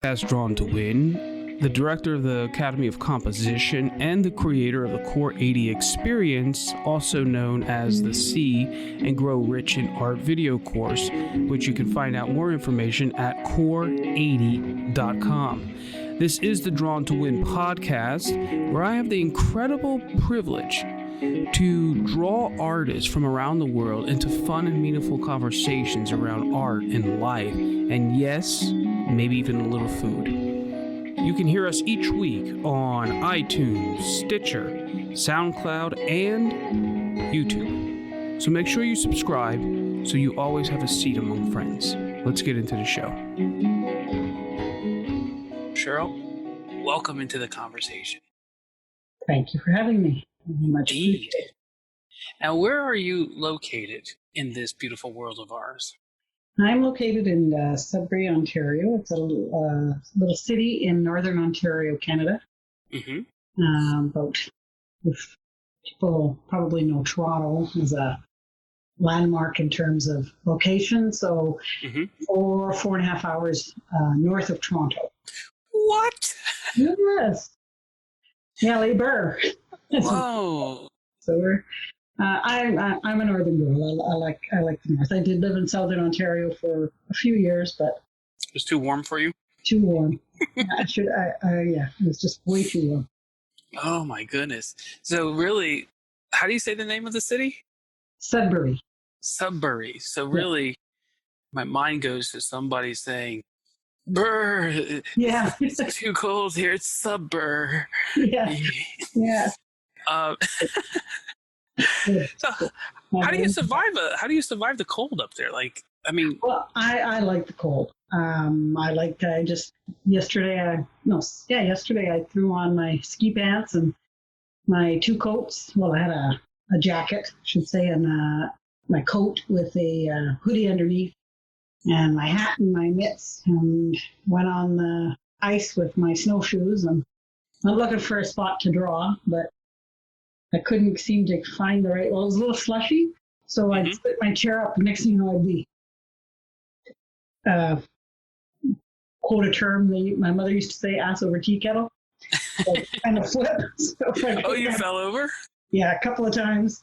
Has Drawn to Win, the director of the Academy of Composition, and the creator of the Core 80 Experience, also known as the See and Grow Rich in Art video course, which you can find out more information at core80.com. This is the Drawn to Win podcast, where I have the incredible privilege to draw artists from around the world into fun and meaningful conversations around art and life, and yes, maybe even a little food. You can hear us each week on iTunes, Stitcher, SoundCloud, and YouTube. So make sure you subscribe so you always have a seat among friends. Let's get into the show. Sheryl, welcome into the conversation. Thank you for having me. Much appreciated. Now, where are you located in this beautiful world of ours? I'm located in Sudbury, Ontario. It's a little city in northern Ontario, Canada. Mm-hmm. About, if people probably know Toronto as a landmark in terms of location. So 4.5 hours north of Toronto. What? Yes. Yeah, labor. Whoa. So we're. I'm a northern girl. I like the north. I did live in southern Ontario for a few years, but it was too warm for you. Too warm. Yeah, it was just way too warm. Oh my goodness! So really, how do you say the name of the city? Sudbury. Sudbury. So really, my mind goes to somebody saying, "Brr, yeah, it's too cold here. It's Sudbury." Yeah, yeah. So how do you survive the cold up there? Like, I mean, well, I like the cold. Yesterday I threw on my ski pants and my two coats. Well, I had a jacket, I should say, and my coat with a hoodie underneath, and my hat and my mitts, and went on the ice with my snowshoes. I'm not looking for a spot to draw, but I couldn't seem to find the right. Well, it was a little slushy, so I'd split my chair up. And next thing you know, I'd be quote a term my mother used to say, "ass over tea kettle." So kind of flip. So you fell over? Yeah, a couple of times.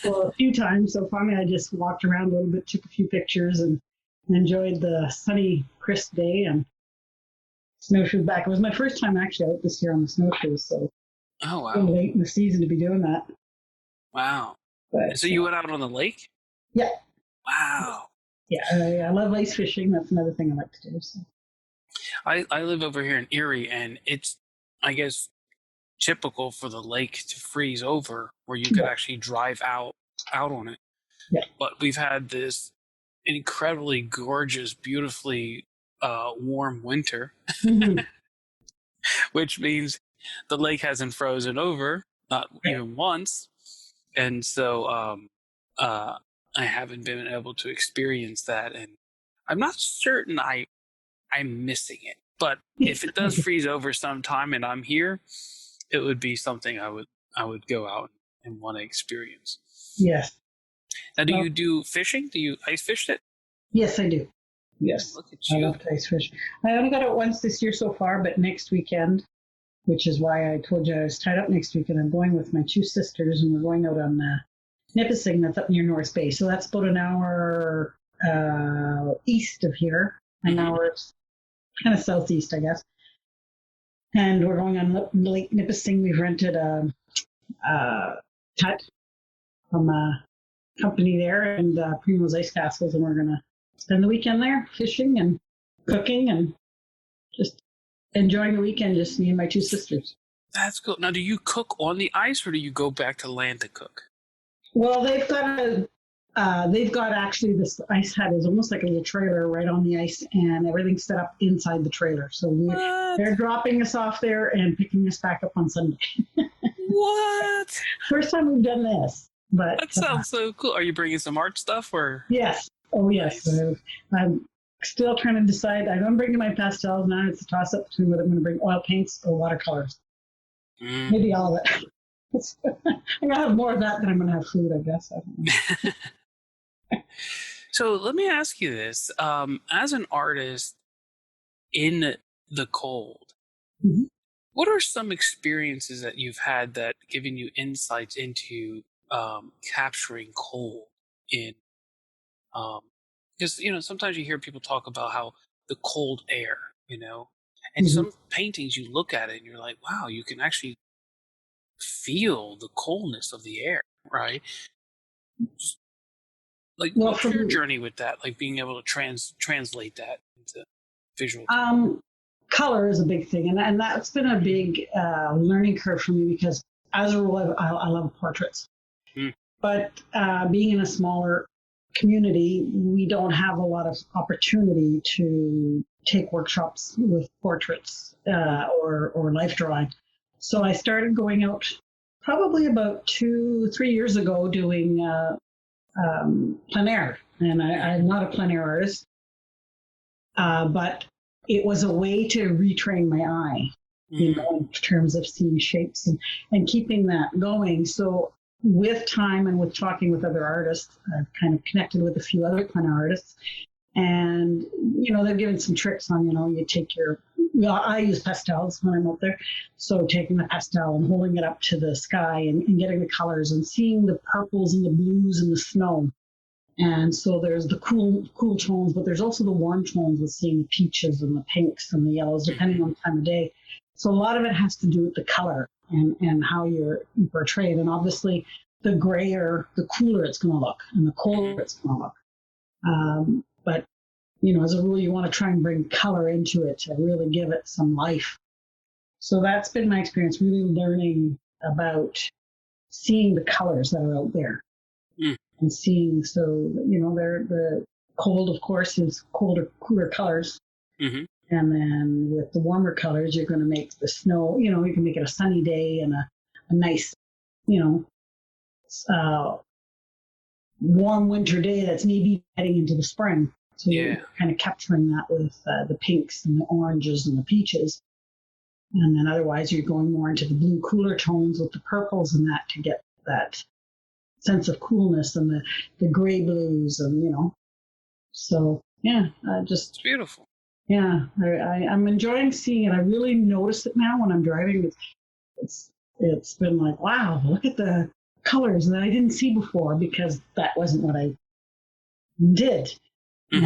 Well, a few times. So finally, I just walked around a little bit, took a few pictures, and enjoyed the sunny, crisp day and snowshoes back. It was my first time actually out this year on the snowshoes, so. Oh, wow. It's late in the season to be doing that. Wow. But, so you went out on the lake? Yeah. Wow. Yeah, I love ice fishing. That's another thing I like to do. So. I live over here in Erie, and it's, I guess, typical for the lake to freeze over where you could actually drive out on it. Yeah. But we've had this incredibly gorgeous, beautifully warm winter, which means the lake hasn't frozen over, not even once. And so I haven't been able to experience that. And I'm not certain I'm missing it. But if it does freeze over sometime and I'm here, it would be something I would go out and want to experience. Yes. Now, do you do fishing? Do you ice fish it? Yes, I do. Yes. Look at you. I love to ice fish. I only got it once this year so far, but next weekend, which is why I told you I was tied up next weekend, I'm going with my two sisters, and we're going out on Nipissing, that's up near North Bay. So that's about an hour east of here, an hour kind of southeast, I guess. And we're going on Lake Nipissing. We've rented a hut from a company there, and Primo's Ice Castles, and we're going to spend the weekend there fishing and cooking and just enjoying the weekend, just me and my two sisters. That's cool. Now, do you cook on the ice, or do you go back to land to cook? Well, they've got actually this ice hut is almost like a little trailer right on the ice, and everything's set up inside the trailer. So they're dropping us off there and picking us back up on Sunday. What? First time we've done this, but that sounds so cool. Are you bringing some art stuff, or? Yes. Oh, yes. Nice. I'm still trying to decide. I'm bringing my pastels now. It's a toss-up between whether I'm going to bring oil paints or watercolors. Maybe all of it. I'm going to have more of that than I'm going to have food, I guess. I don't know. So let me ask you this. As an artist in the cold. Mhm. What are some experiences that you've had that given you insights into capturing cold in um because sometimes you hear people talk about how the cold air, and Mhm. some paintings you look at it and you're like, wow, you can actually feel the coldness of the air, right? Just, like, Well, what's your from journey with that? Like being able to translate that into visual. um, color is a big thing, and that's been a big learning curve for me because as a rule, I love portraits. Mm, But being in a smaller community, we don't have a lot of opportunity to take workshops with portraits or life drawing. So I started going out probably about 2, 3 years ago doing plein air. And I'm not a plein air artist, but it was a way to retrain my eye, mm, in terms of seeing shapes and keeping that going. So with time and with talking with other artists, I've kind of connected with a few other plein air artists. And, they've given some tricks on, you take I use pastels when I'm out there. So taking the pastel and holding it up to the sky and getting the colors and seeing the purples and the blues and the snow. And so there's the cool tones, but there's also the warm tones with seeing the peaches and the pinks and the yellows, depending on the time of day. So a lot of it has to do with the color and how you portray it. And obviously, the grayer, the cooler it's going to look, and the colder it's going to look. But as a rule, you want to try and bring color into it to really give it some life. So that's been my experience, really learning about seeing the colors that are out there mm, and seeing. So, they're the cold, of course, is cooler colors. mm-hmm. And then with the warmer colors, you're going to make the snow, you can make it a sunny day and a nice, you know, warm winter day that's maybe heading into the spring. So you're Yeah. kind of capturing that with the pinks and the oranges and the peaches. And then otherwise, you're going more into the blue, cooler tones with the purples and that to get that sense of coolness and the gray blues and. So yeah, It's beautiful. yeah, I'm enjoying seeing it. I really notice it now when I'm driving. It's been like, wow, look at the colors that I didn't see before because that wasn't what I did. Mm-hmm.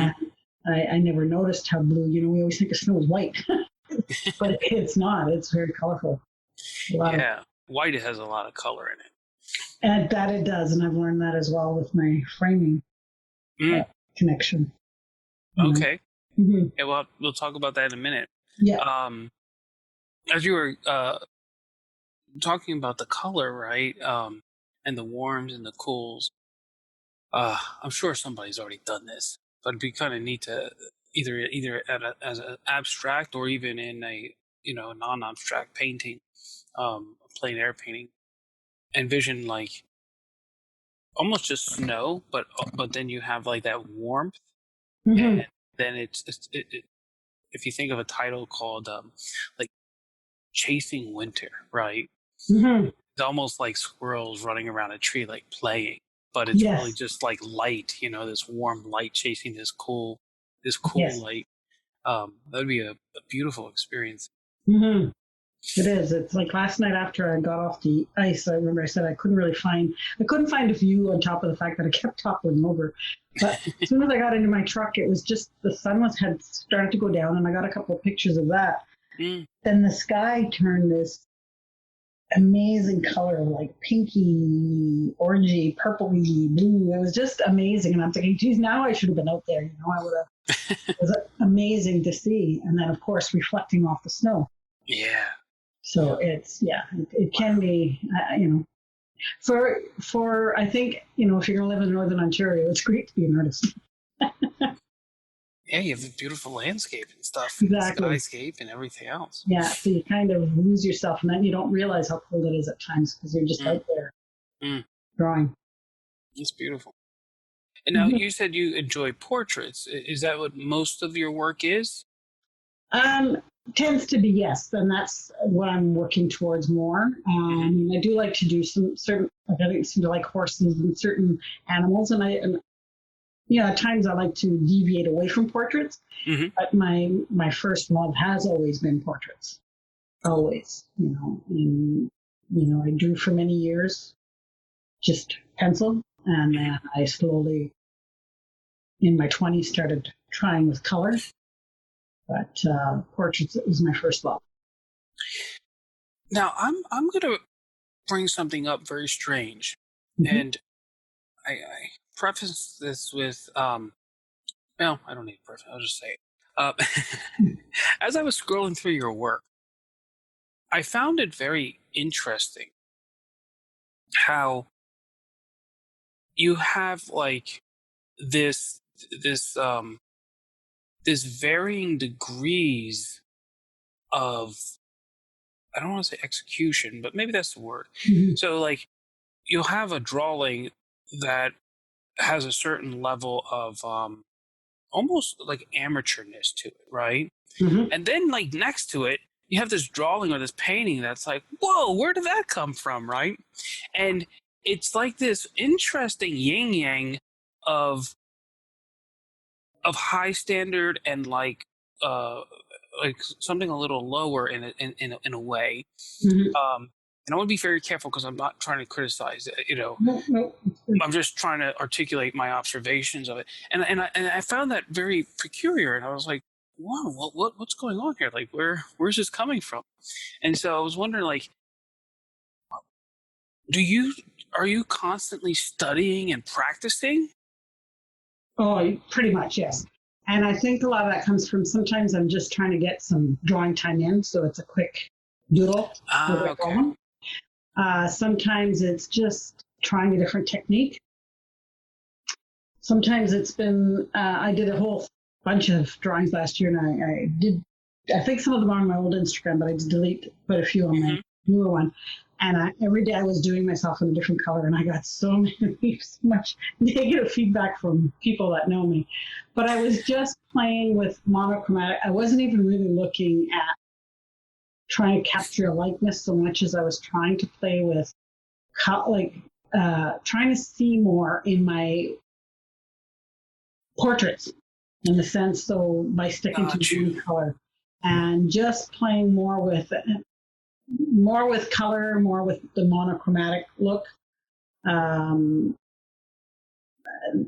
And I never noticed how blue. We always think of snow is white, but it's not. It's very colorful. A lot of, Yeah. White has a lot of color in it. and that it does, and I've learned that as well with my framing Mm, connection. okay. Mm-hmm. Yeah, well, we'll talk about that in a minute. Yeah. As you were talking about the color, right? And the warms and the cools. I'm sure somebody's already done this, but it'd be kind of neat to either as an abstract or even in a a non-abstract painting, a plein air painting, envision like almost just snow, but then you have like that warmth, Mm-hmm. and then if you think of a title called like Chasing Winter, right? Mm-hmm. It's almost like squirrels running around a tree, like playing, but it's really Yes. just like light, this warm light chasing this cool Yes. light. That'd be a beautiful experience. Mm-hmm. It is. It's like last night after I got off the ice, I remember I said I couldn't find a view on top of the fact that I kept toppling over. But as soon as I got into my truck, it was just the sun had started to go down, and I got a couple of pictures of that. Mm, Then the sky turned this amazing color, like pinky, orangey, purpley, blue. It was just amazing, and I'm thinking, geez, now I should have been out there. I would have. It was amazing to see, and then of course reflecting off the snow. yeah. So it can be, for I think, if you're going to live in Northern Ontario, it's great to be an artist. Yeah, you have a beautiful landscape and stuff, and Exactly. skyscape and everything else. Yeah. So you kind of lose yourself, and then you don't realize how cold it is at times because you're just Mm, out there mm, drawing. it's beautiful. And now Mm-hmm. you said you enjoy portraits. Is that what most of your work is? Um, Tends to be, yes, and that's what I'm working towards more. Mm-hmm. I do like to do some certain, like I seem to like horses and certain animals, and at times I like to deviate away from portraits, Mm-hmm. but my first love has always been portraits. Always, and I drew for many years, just pencil, and then I slowly, in my 20s, started trying with color. But portraits was my first love. Now I'm gonna bring something up very strange, Mm-hmm. and I preface this with well, I don't need preface. I'll just say it. Uh, as I was scrolling through your work, I found it very interesting how you have like this this um this varying degrees of, I don't want to say execution, but maybe that's the word. Mm-hmm. So like you'll have a drawing that has a certain level of almost like amateurness to it, right? Mm-hmm. And then like next to it, you have this drawing or this painting that's like, whoa, where did that come from, right? And it's like this interesting yin yang of high standard and uh like something a little lower in a way. Mm-hmm. And I want to be very careful because I'm not trying to criticize it, No, no. I'm just trying to articulate my observations of it, and I found that very peculiar, and I was like, wow, what's going on here? Like, where's this coming from? And so I was wondering, like, do you are you constantly studying and practicing? Oh, pretty much, yes. And I think a lot of that comes from sometimes I'm just trying to get some drawing time in, so it's a quick doodle. Okay. Sometimes it's just trying a different technique. Sometimes it's been, I did a whole bunch of drawings last year, and I think some of them are on my old Instagram, but I did delete quite a few on my newer one. And every day I was doing myself in a different color, and I got so much negative feedback from people that know me. But I was just playing with monochromatic. I wasn't even really looking at trying to capture a likeness so much as I was trying to play with, trying to see more in my portraits, in the sense, so by sticking to one color and just playing more with color, more with the monochromatic look.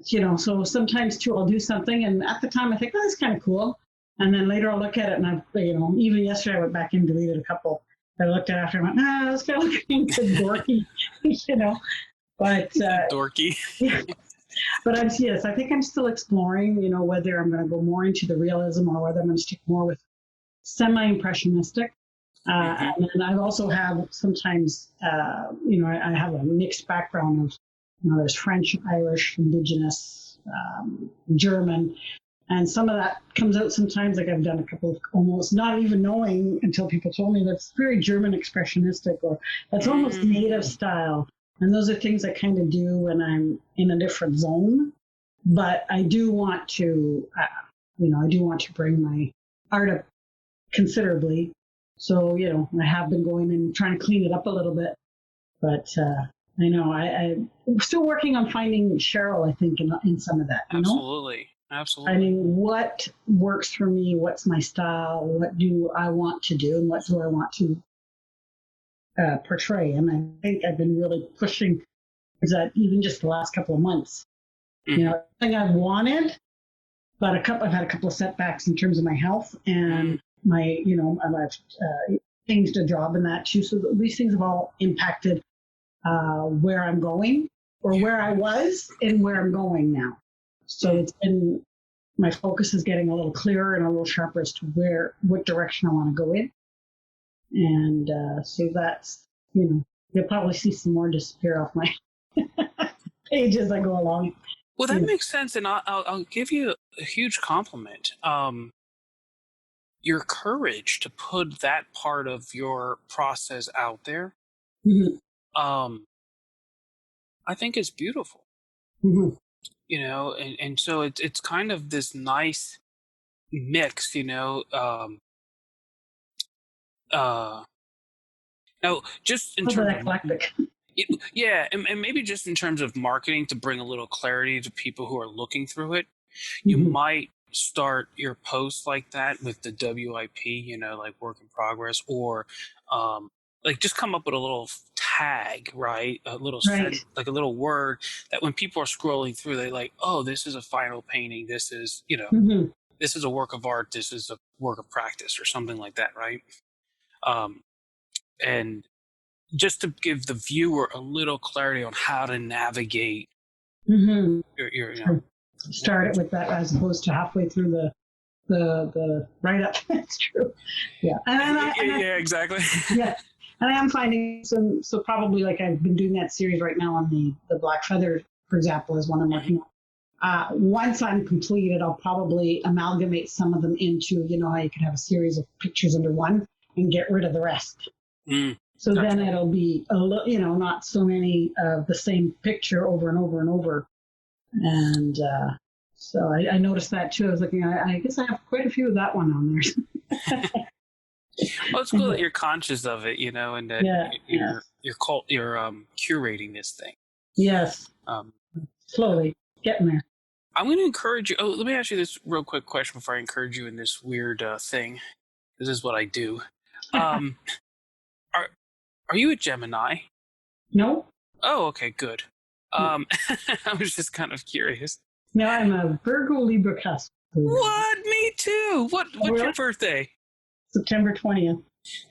So sometimes too, I'll do something, and at the time I think, oh, that's kind of cool. And then later I'll look at it, and even yesterday I went back and deleted a couple. I looked at it after and went, that's kind of looking dorky, But dorky. Yeah. But I think I'm still exploring, whether I'm going to go more into the realism or whether I'm going to stick more with semi-impressionistic. And then I also have sometimes, I have a mixed background of, there's French, Irish, Indigenous, German, and some of that comes out sometimes. Like I've done a couple of almost not even knowing until people told me that's very German expressionistic, or that's almost native style. And those are things I kind of do when I'm in a different zone. But I do want to, bring my art up considerably. So, I have been going and trying to clean it up a little bit. But I know I'm still working on finding Sheryl, I think, in some of that. Absolutely. I mean, what works for me? What's my style? What do I want to do? And what do I want to portray? And I think I've been really pushing that even just the last couple of months. I think I've wanted, but I've had a couple of setbacks in terms of my health and my, I've changed a job in that too. So these things have all impacted where I'm going, or where I was and where I'm going now. So it's been, my focus is getting a little clearer and a little sharper as to what direction I want to go in. And so that's, you'll probably see some more disappear off my page as I go along. Well, that makes sense, and I'll give you a huge compliment. Your courage to put that part of your process out there, I think is beautiful. And so it's kind of this nice mix, now just in terms of eclectic. Yeah, and maybe just in terms of marketing to bring a little clarity to people who are looking through it, you Hmm. might start your post like that with the WIP, like work in progress, or like just come up with a little tag, right? A little Right. like a little word that when people are scrolling through, they like, oh, this is a final painting. This is, Hmm. this is a work of art. This is a work of practice, or something like that, right? Um, and just to give the viewer a little clarity on how to navigate Hmm. your Start it with that as opposed to halfway through the write up. That's true. Yeah, yeah, exactly. yeah, and I am finding some. So probably like I've been doing that series right now on the black feather, for example, is one I'm Mhm. working on. Once I'm completed, I'll probably amalgamate some of them into, how you can have a series of pictures under one and get rid of the rest. Mm, So gotcha. then it'll be not so many of the same picture over and over and over. And so I noticed that too. I was looking. I guess I have quite a few of that one on there. Well, it's cool that you're conscious of it, and that Yeah. you're curating this thing. Yes. Um, Slowly getting there. I'm going to encourage you. Oh, let me ask you this real quick question before I encourage you in this weird thing. This is what I do. Um, are are you a Gemini? No. Oh, okay, good. I was just kind of curious. No, I'm a Virgo Libra cusp. What? Me too. Oh, What's your really? birthday? September 20th.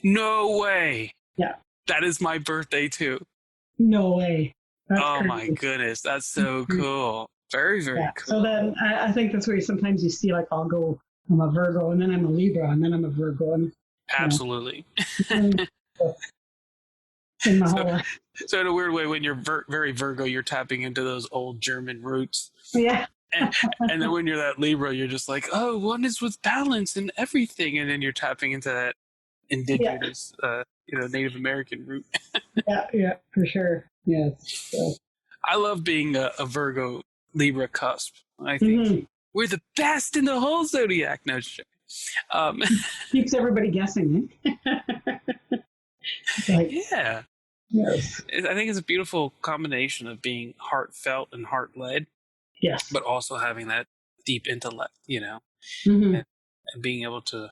No way. Yeah. That is my birthday too. No way. That's Oh my crazy. goodness, that's so cool. Very, very Yeah. So cool. then I think that's where sometimes you see like I'll go, I'm a Virgo and then I'm a Libra and then I'm a Virgo and Absolutely. in my so, whole life. so in a weird way, when you're very Virgo, you're tapping into those old German roots, Yeah. and and then when you're that Libra, you're just like, oh, one is with balance and everything, and then you're tapping into that Yeah. indigenous, Native American root. Yeah. Yeah. For sure. Yes. So. I love being a Virgo Libra cusp. I think Mhm. we're the best in the whole zodiac. No shit. Um, Keeps everybody guessing. Like, yeah. yes. I think it's a beautiful combination of being heartfelt and heart led, Yes. but also having that deep intellect, Mm-hmm. and being able to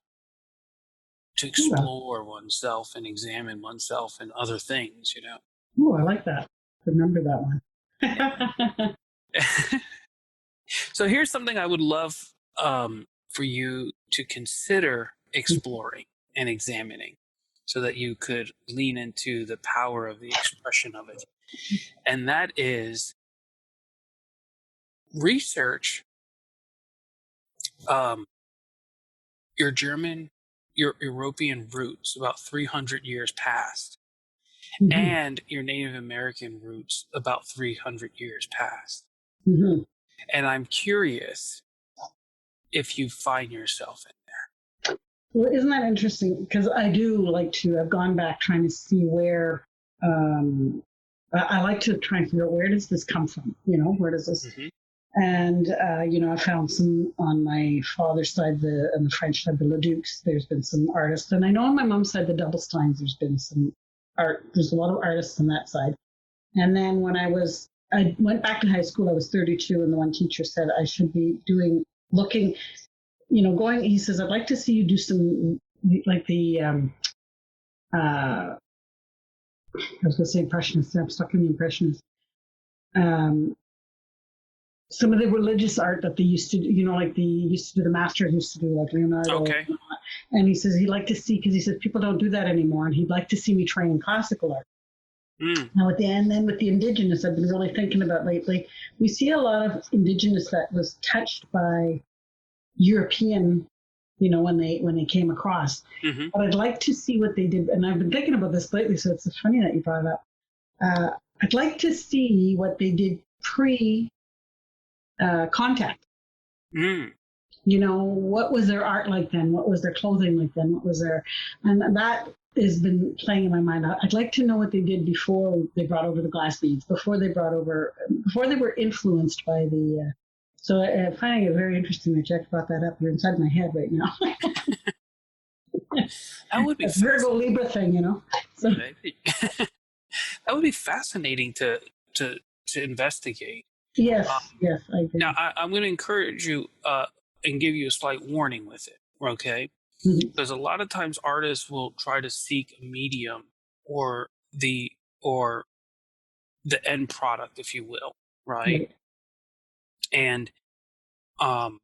Ooh, explore oneself and examine oneself and other things. I like that. Remember that one. Yeah. So here's something I would love for you to consider exploring and examining so that you could lean into the power of the expression of it. And that is research um, your European roots about 300 years past, Mm-hmm. and your Native American roots about 300 years past. Mm-hmm. And I'm curious if you find yourself in Well, isn't that interesting? Because I do like to. I've gone back trying to see where. Um, I like to try and figure out where does this come from. Where does this? there. Mm-hmm. And I found some on my father's side, on the French side, the Ledukes. There's been some artists, and I know on my mom's side, the Doublesteins. There's been some art. There's a lot of artists on that side. And then when I went back to high school. I was 32, and the one teacher said I should be looking. Going. He says I'd like to see you do some like the. I was going to say impressionists. I'm stuck in the impressionists. Um, some of the religious art that they used to do, like they used to do, the masters used to do, like Leonardo. Okay. And he says he'd like to see, because he says people don't do that anymore, and he'd like to see me train in classical art. Mm. Now, and then with the indigenous, I've been really thinking about lately. We see a lot of indigenous that was touched by European, when they came across. Mm-hmm. But I'd like to see what they did, and I've been thinking about this lately. So it's funny that you brought it up. I'd like to see what they did pre contact. Mm. What was their art like then? What was their clothing like then? What was and that has been playing in my mind. I'd like to know what they did before they brought over the glass beads, before they were influenced by the, so I'm finding it very interesting that Jack brought that up. You're inside my head right now. That would be Virgo Libra thing, So Maybe. That would be fascinating to investigate. Yes, Um, yes, I agree. Now, I'm going to encourage you and give you a slight warning with it, okay? Mhm. Because a lot of times artists will try to seek a medium or the or the end product, if you will, right? Right. And um,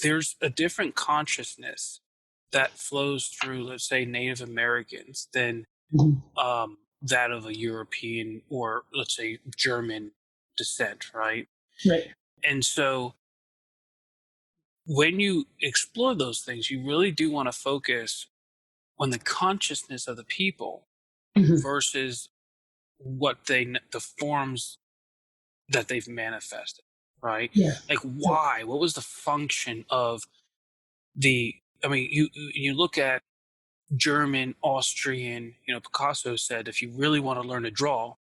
there's a different consciousness that flows through, let's say, Native Americans than Mhm. that of a European or, let's say, German descent, right? Right. And so when you explore those things, you really do want to focus on the consciousness of the people Mhm. versus the forms that they've manifested, right? Yes. Like, Right. why? What was the function of I mean, you look at German, Austrian, Picasso said, if you really want to learn to draw,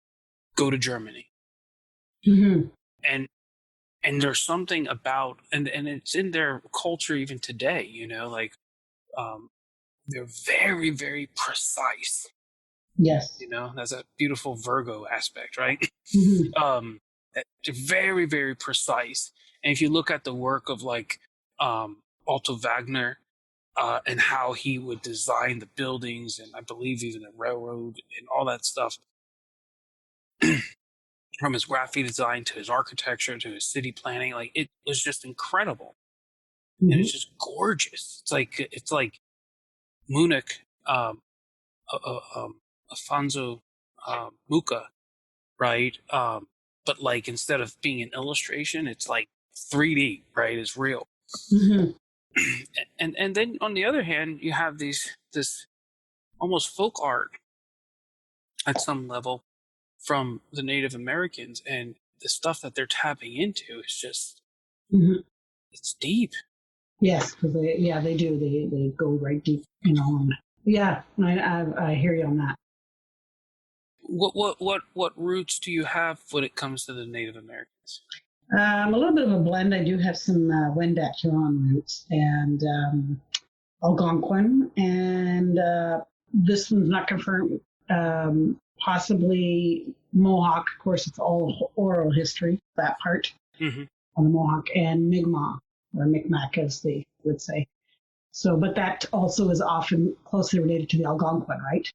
go to Germany. Mhm. And there's something about and it's in their culture even today, like um they're very, very precise. Yes. That's a beautiful Virgo aspect, right? Mhm. um they're very, very precise. And if you look at the work of like Otto Wagner, and how he would design the buildings and I believe even the railroad and all that stuff, from his graphic design to his architecture to his city planning, like it was just incredible. And Mhm. it's just gorgeous. It's like Munich, Afonso Muka, right? But like instead of being an illustration, it's like 3D, right? It's real. Mhm. And then on the other hand, you have this almost folk art at some level from the Native Americans, and the stuff that they're tapping into is just Mhm. it's deep. Yes, because they do. They go right deep, And yeah, I hear you on that. What roots do you have when it comes to the Native Americans? A little bit of a blend. I do have some Wendat Huron roots and Algonquin, and this one's not confirmed. Possibly Mohawk. Of course, it's all oral history. That part Hmm. on the Mohawk and Mi'kmaq or Micmac, as they would say. So, but that also is often closely related to the Algonquin, right?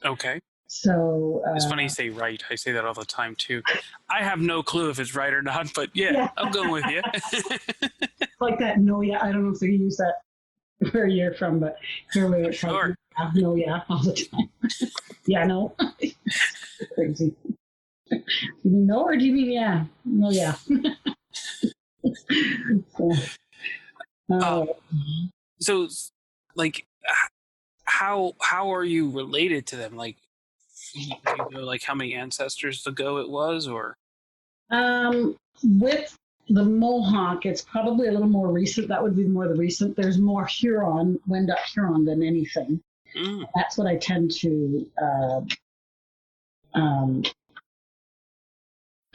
Okay. So, It's funny you say right. I say that all the time too. I have no clue if it's right or not, but yeah, yeah, I'm going with you. like that. No, yeah, I don't know if they use that where you're from, but here it's like, Sure. yeah, no, yeah, all the time. Yeah, no, crazy. You mean no, or do you mean yeah? No, yeah. So, uh, Um, so like, how are you related to them? Like, do you know like how many ancestors ago it was, or? with the Mohawk, it's probably a little more recent. That would be more the recent. There's more Huron, Wendat Huron, than anything. Mm, That's what I tend to um,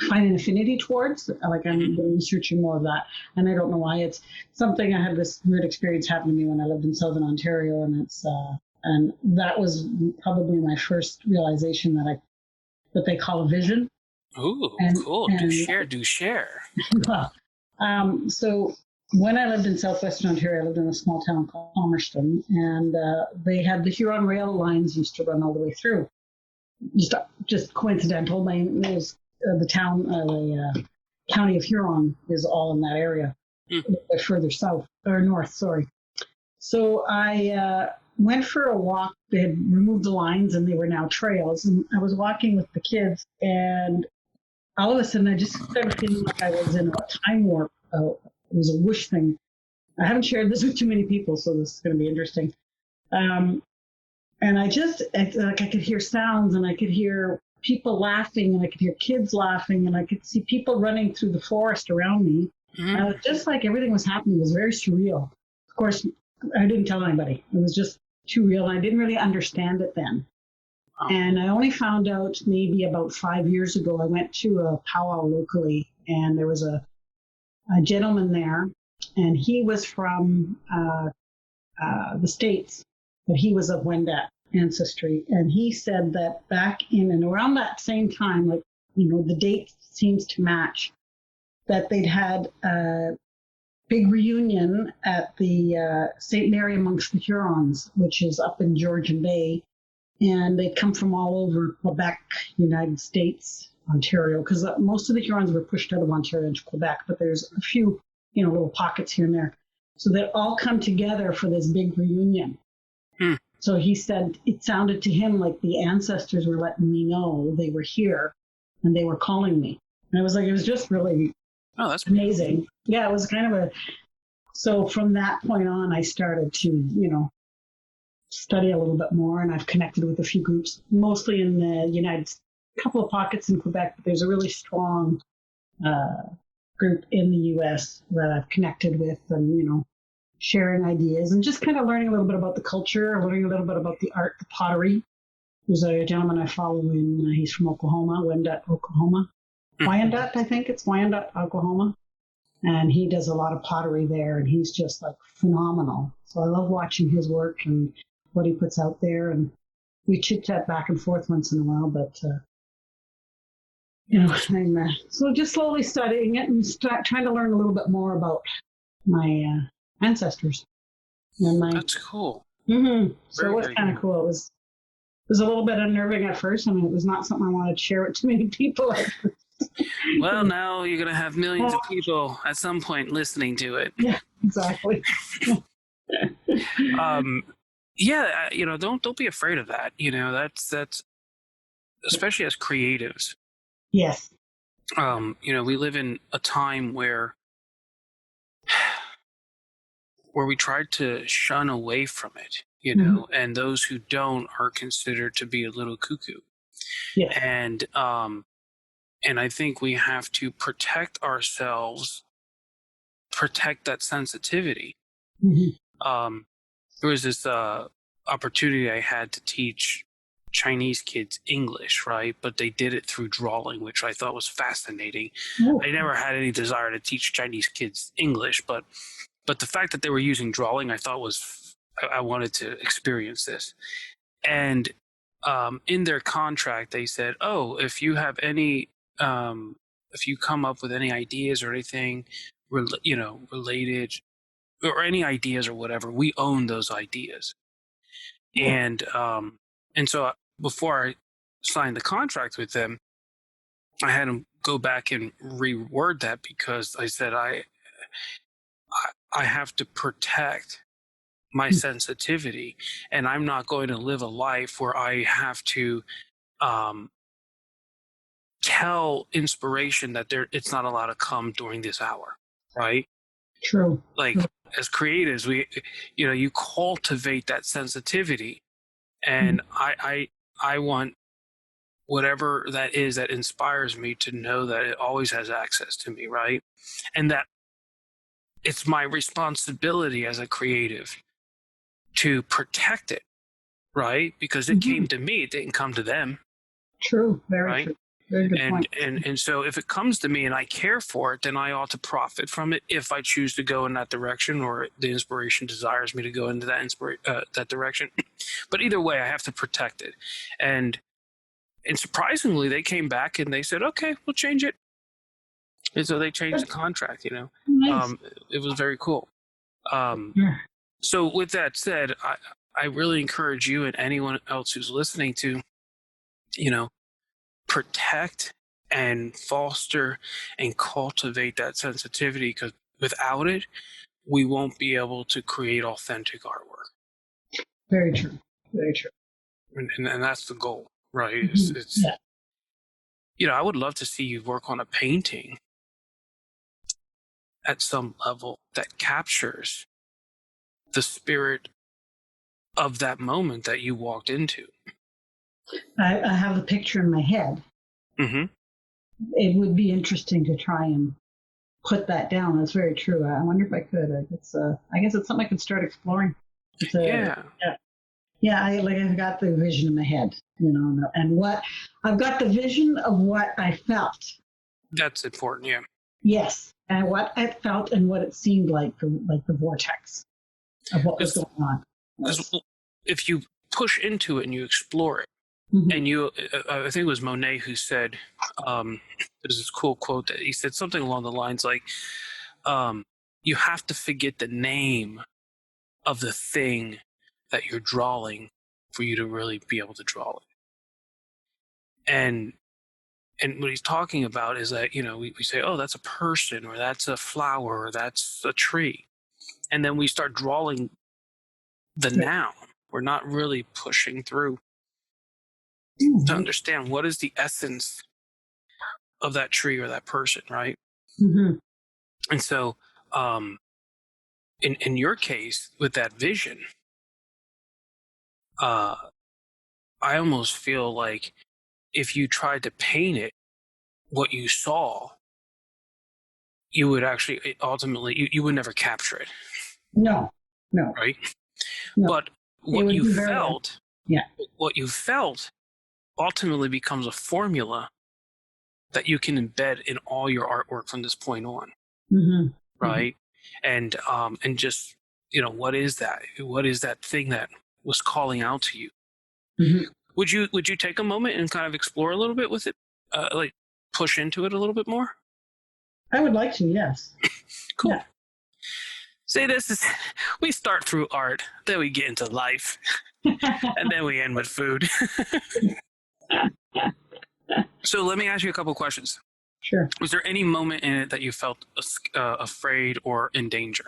find an affinity towards. Like hmm. I'm researching more of that, and I don't know why. It's something I had this weird experience happen to me when I lived in Southern Ontario, and that was probably my first realization that they call a vision. Ooh, And cool. Do and share, do share. well, so when I lived in Southwestern Ontario, I lived in a small town called Palmerston, and they had the Huron rail lines used to run all the way through. Just coincidental. My name is the county of Huron is all in that area, Mm, further south or north. Sorry. So I went for a walk. They had removed the lines, and they were now trails. And I was walking with the kids, and all of a sudden, I just started feeling like I was in a time warp. It was a whoosh thing. I haven't shared this with too many people, so this is going to be interesting. Um, and like I could hear sounds, and I could hear people laughing, and I could hear kids laughing, and I could see people running through the forest around me. And it mm. was just like everything was happening. It was very surreal. Of course, I didn't tell anybody. It was just too real, and I didn't really understand it then. Wow. And I only found out maybe about 5 years ago. I went to a powwow locally, and there was a gentleman there, and he was from the States, but he was of Wendat. ancestry, and he said that back in and around that same time, like, the date seems to match, that they'd had a big reunion at the St. Mary amongst the Hurons, which is up in Georgian Bay, and they'd come from all over Quebec, United States, Ontario, because most of the Hurons were pushed out of Ontario into Quebec, but there's a few, little pockets here and there. So they'd all come together for this big reunion. Hmm. So he said it sounded to him like the ancestors were letting me know they were here and they were calling me. And I was like, it was just really that's amazing. Yeah, it was kind of so from that point on, I started to, study a little bit more, and I've connected with a few groups, mostly in the United States, a couple of pockets in Quebec, but there's a really strong group in the U.S. that I've connected with, and, sharing ideas and just kind of learning a little bit about the culture, learning a little bit about the art, the pottery. There's a gentleman I follow he's from Oklahoma, Wyandotte, Oklahoma. Wyandotte, I think it's Wyandotte, Oklahoma. And he does a lot of pottery there, and he's just like phenomenal. So I love watching his work and what he puts out there. And we chit chat back and forth once in a while, but I'm so just slowly studying it and trying to learn a little bit more about my ancestors. And that's cool. Mm-hmm. So it was kind of cool. It was a little bit unnerving at first. I mean, it was not something I wanted to share with too many people. Well, now you're going to have millions of people at some point listening to it. Yeah, exactly. Don't be afraid of that. That's especially as creatives. Yes. We live in a time where we try to shun away from it, and those who don't are considered to be a little cuckoo. Yes. And I think we have to protect ourselves, protect that sensitivity. Mm-hmm. There was this opportunity I had to teach Chinese kids English, right? But they did it through drawing, which I thought was fascinating. Oh. I never had any desire to teach Chinese kids English, but the fact that they were using drawing, I thought I wanted to experience this. And in their contract, they said, if you have any, if you come up with any ideas or anything, related, or any ideas or whatever, we own those ideas. Yeah. And so before I signed the contract with them, I had them go back and reword that, because I said I have to protect my sensitivity, and I'm not going to live a life where I have to tell inspiration that it's not allowed to come during this hour, right? True. Like, as creatives, you cultivate that sensitivity, and I want whatever that is that inspires me to know that it always has access to me, right? And that it's my responsibility as a creative to protect it, right? Because it came to me, it didn't come to them. True, very true. Very good point. And so if it comes to me and I care for it, then I ought to profit from it if I choose to go in that direction, or the inspiration desires me to go into that direction. But either way, I have to protect it. And surprisingly, they came back and they said, okay, we'll change it. And so they changed the contract, Nice. It was very cool. So with that said, I really encourage you and anyone else who's listening to, protect and foster and cultivate that sensitivity, because without it, we won't be able to create authentic artwork. Very true. Very true. And that's the goal, right? It's I would love to see you work on a painting at some level that captures the spirit of that moment that you walked into. I have a picture in my head. Mm-hmm. It would be interesting to try and put that down. That's very true. I wonder if I could. I guess it's something I could start exploring. Yeah. I've got the vision in my head, and what I've got the vision of what I felt. That's important. Yeah. Yes, and what I felt and what it seemed like the vortex of what was going on. Because if you push into it and you explore it. And I think it was Monet who said, there's this cool quote that he said something along the lines like, you have to forget the name of the thing that you're drawing for you to really be able to draw it. And what he's talking about is that, we say, oh, that's a person, or that's a flower, or that's a tree. And then we start drawing the noun. We're not really pushing through to understand what is the essence of that tree or that person, right? And so in your case, with that vision, I almost feel like if you tried to paint it, what you saw, you would actually ultimately, you would never capture it. No. Right? No. But what you felt ultimately becomes a formula that you can embed in all your artwork from this point on. Right? And just, what is that? What is that thing that was calling out to you? Would you take a moment and kind of explore a little bit with it? Like push into it a little bit more? I would like to, yes. Cool. Yeah. See, we start through art, then we get into life, and then we end with food. So let me ask you a couple questions. Sure. Was there any moment in it that you felt afraid or in danger?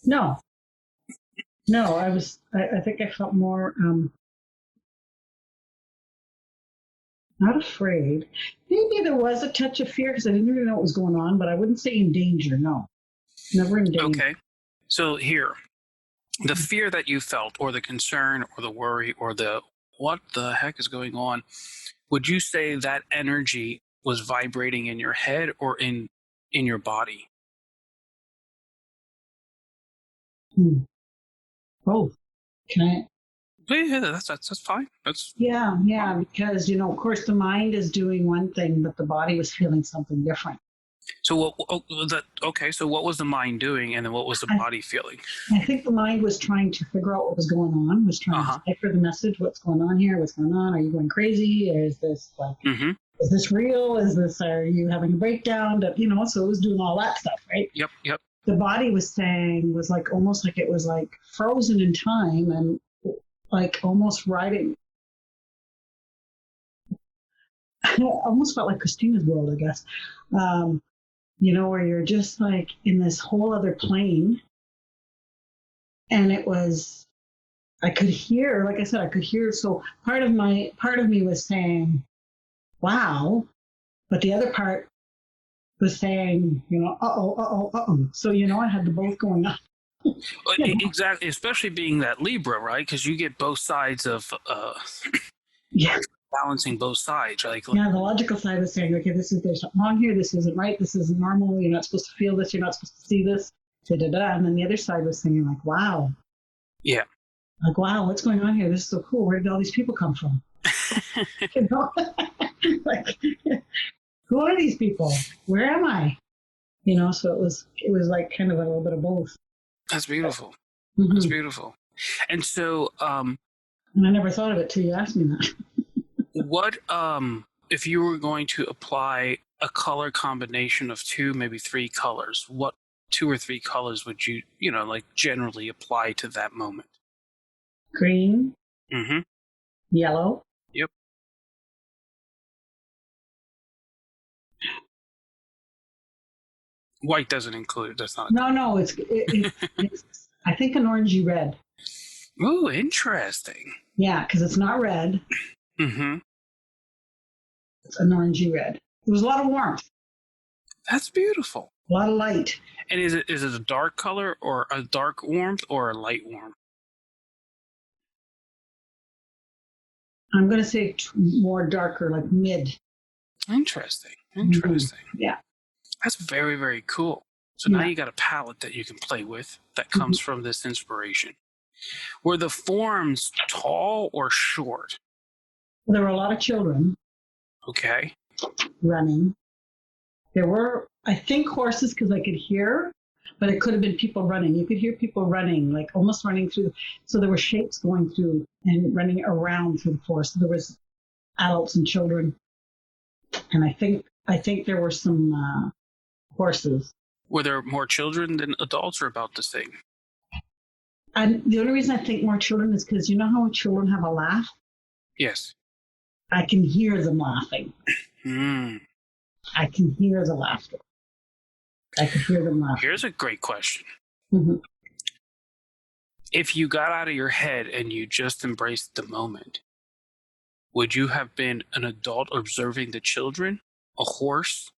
No, I think I felt more, not afraid. Maybe there was a touch of fear because I didn't really know what was going on, but I wouldn't say in danger. No, never in danger. Okay. So here, the fear that you felt, or the concern, or the worry, or the what the heck is going on, would you say that energy was vibrating in your head or in your body? Both. Can I? Yeah, that's fine. Yeah, because of course the mind is doing one thing, but the body was feeling something different. So so what was the mind doing, and then what was the body feeling? I think the mind was trying to figure out what was going on, was trying to decipher the message, what's going on here, what's going on, are you going crazy, or is this is this real, are you having a breakdown, so it was doing all that stuff, right? Yep. The body was like almost like it was like frozen in time and like almost riding. I almost felt like Christina's world, I guess. Where you're just like in this whole other plane. And it was, I could hear, like I said, so part of me was saying, wow, but the other part was saying, uh-oh. So, I had the both going on. Exactly, especially being that Libra, right? Because you get both sides of balancing both sides, right? The logical side was saying, okay, there's something wrong here, this isn't right, this isn't normal, you're not supposed to feel this, you're not supposed to see this, da-da-da. And then the other side was saying like, wow. Yeah. Like, wow, what's going on here? This is so cool. Where did all these people come from? Like, who are these people? Where am I? So it was like kind of a little bit of both. That's beautiful. That's beautiful. And so, and I never thought of it till you asked me that. What, if you were going to apply a color combination of 2, maybe 3 colors, what 2 or 3 colors would you, generally apply to that moment? Green. Yellow. Yep. White doesn't include it. That's not. No. It's I think an orangey red. Ooh, interesting. Yeah, because it's not red. It's an orangey red. There was a lot of warmth. That's beautiful. A lot of light. And is it a dark color, or a dark warmth, or a light warmth? I'm going to say more darker, like mid. Interesting. Yeah. That's very, very cool. So now you got a palette that you can play with that comes from this inspiration. Were the forms tall or short? There were a lot of children. Okay. Running. There were, I think, horses because I could hear, but it could have been people running. You could hear people running, like almost running through. So there were shapes going through and running around through the forest. So there was adults and children, and I think there were some horses. Were there more children than adults, or about the same? And the only reason I think more children is because you know how children have a laugh? Yes. I can hear them laughing. Mm. I can hear the laughter. I could hear them laughing. Here's a great question. Mm-hmm. If you got out of your head and you just embraced the moment, would you have been an adult observing the children, a horse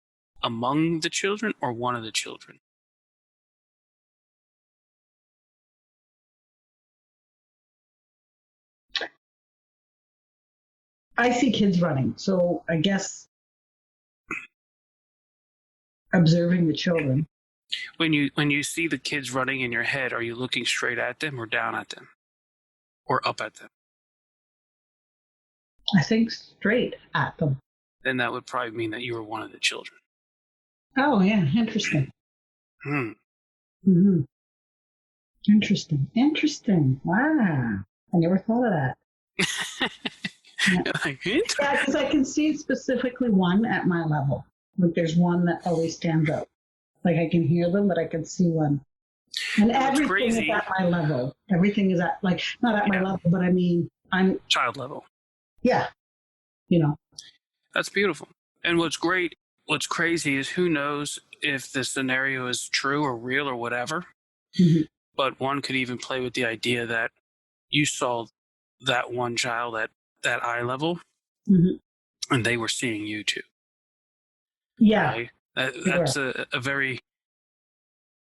among the children, or one of the children? I see kids running, so I guess observing the children. When you see the kids running in your head, are you looking straight at them or down at them or up at them? I think straight at them. Then that would probably mean that you were one of the children. Oh, yeah, interesting. Hmm. Mm-hmm. Interesting. Wow. I never thought of that. Yeah, Like, because I can see specifically one at my level. Like there's one that always stands out. Like I can hear them, but I can see one. And everything is at my level. Everything is at, like, not at my level, but I mean, I'm child level. Yeah. You know. That's beautiful. And what's crazy is who knows if the scenario is true or real or whatever. Mm-hmm. But one could even play with the idea that you saw that one child at that eye level, mm-hmm. and they were seeing you too. Yeah. Right? That's a very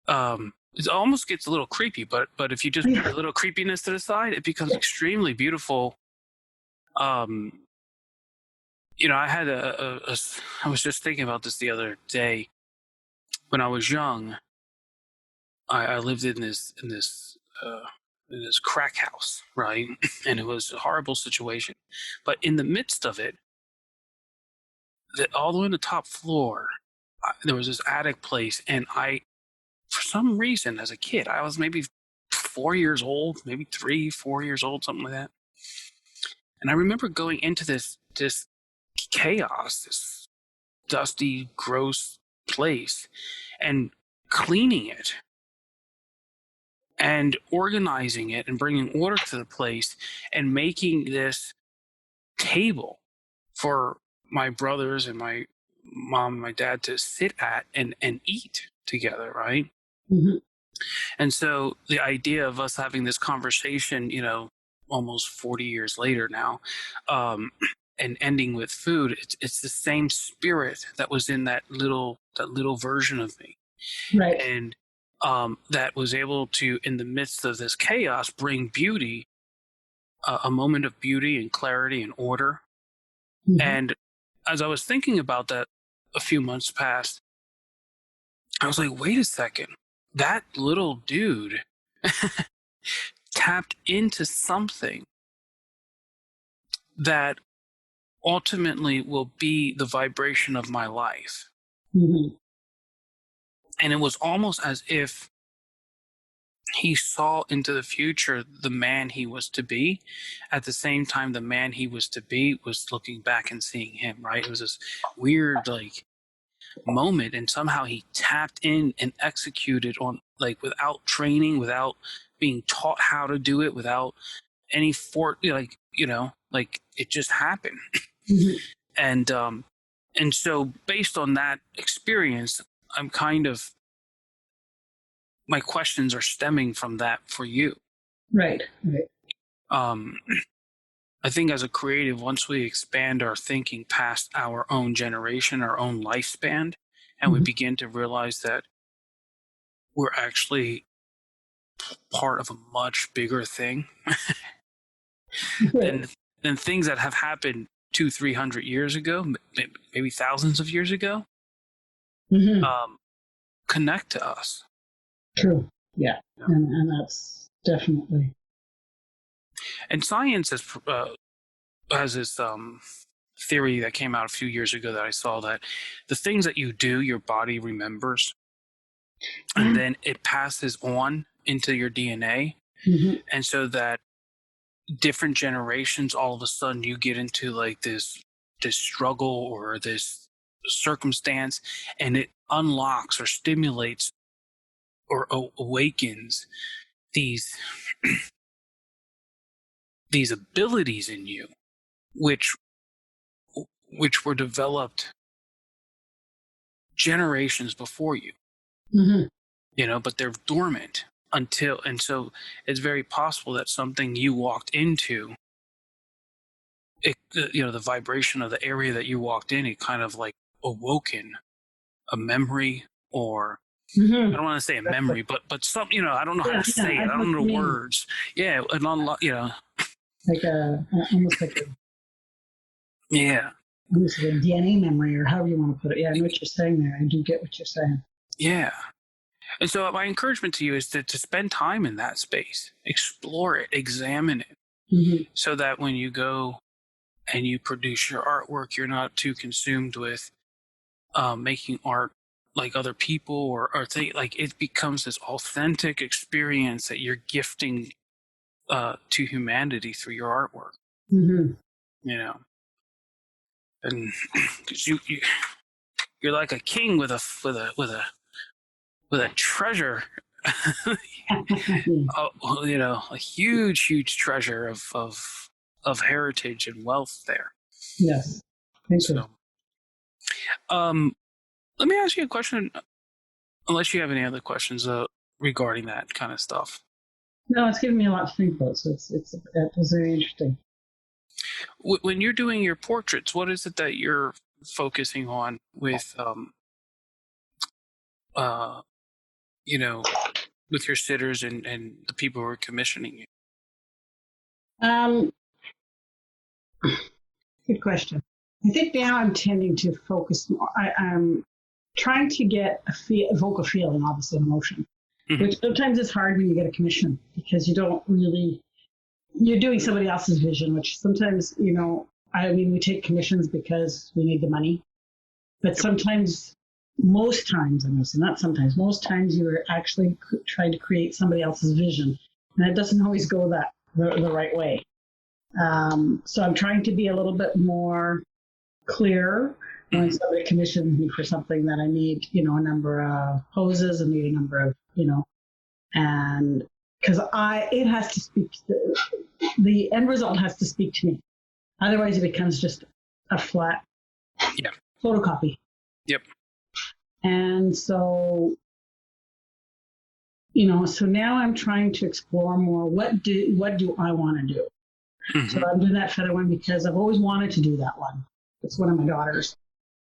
it almost gets a little creepy, but if you just put a little creepiness to the side, it becomes extremely beautiful. I had I was just thinking about this the other day. When I was young, I lived in this crack house, right? And it was a horrible situation. But in the midst of it, all the way on the top floor, there was this attic place, and for some reason, as a kid, I was maybe 4 years old, maybe 3, 4 years old, something like that. And I remember going into this chaos, this dusty, gross place, and cleaning it and organizing it and bringing order to the place and making this table for my brothers and my mom and my dad to sit at and eat together, right? Mm-hmm. And so the idea of us having this conversation, almost 40 years later now, and ending with food, it's the same spirit that was in that little version of me. Right. And that was able to, in the midst of this chaos, bring beauty, a moment of beauty and clarity and order. Mm-hmm. And as I was thinking about that a few months past, I was like, wait a second, that little dude tapped into something that ultimately will be the vibration of my life. Mm-hmm. And it was almost as if he saw into the future the man he was to be. At the same time, the man he was to be was looking back and seeing him, right? It was this weird, moment, and somehow he tapped in and executed on, without training, without being taught how to do it, without any it just happened. Mm-hmm. And so based on that experience, I'm my questions are stemming from that for you. Right. I think as a creative, once we expand our thinking past our own generation, our own lifespan, and we begin to realize that we're actually part of a much bigger thing than things that have happened 200-300 years ago, maybe thousands of years ago, connect to us. True. Yeah. And that's definitely. And science has this theory that came out a few years ago that I saw, that the things that you do, your body remembers. and then it passes on into your DNA. Mm-hmm. And so that different generations, all of a sudden you get into like this struggle or this circumstance, and it unlocks or stimulates or awakens these these abilities in you, which were developed generations before you. Mm-hmm. You know, but they're dormant until, and so it's very possible that something you walked into, it, you know, the vibration of the area that you walked in, it kind of like awoken a memory, or Mm-hmm. I don't want to say a memory, but some, you know, I don't know how to say it. I know don't what know you the mean. words. Yeah, and you know, Like almost like yeah, almost like a DNA memory, or however you want to put it. Yeah, I know what you're saying there. I do get what you're saying. yeah. And so my encouragement to you is to spend time in that space, explore it, examine it, Mm-hmm. so that when you go and you produce your artwork, you're not too consumed with making art like other people, or like it becomes this authentic experience that you're gifting to humanity through your artwork. Mm-hmm. You know, and because you're like a king with a treasure. Oh, you know, a huge treasure of heritage and wealth there. Yes. Thank you. So, let me ask you a question, unless you have any other questions regarding that kind of stuff. No, it's given me a lot to think about. So it was very interesting. When you're doing your portraits, what is it that you're focusing on with, you know, with your sitters and the people who are commissioning you? Good question. I think now I'm tending to focus more. I'm trying to get evoke a feeling, obviously, an emotion, Mhm. which sometimes is hard when you get a commission because you don't really, you're doing somebody else's vision, which sometimes, you know, I mean, we take commissions because we need the money, but sometimes, most times, I'm going to say not sometimes, most times you're actually trying to create somebody else's vision, and it doesn't always go the right way. So I'm trying to be a little bit more clear when somebody commissions me for something that I need, you know, a number of poses, I need a number of, you know, and because it has to speak, the end result has to speak to me. Otherwise it becomes just a flat photocopy. Yep. And so, you know, so now I'm trying to explore more, what do I want to do? Mm-hmm. So I'm doing that feather one because I've always wanted to do that one. It's one of my daughters.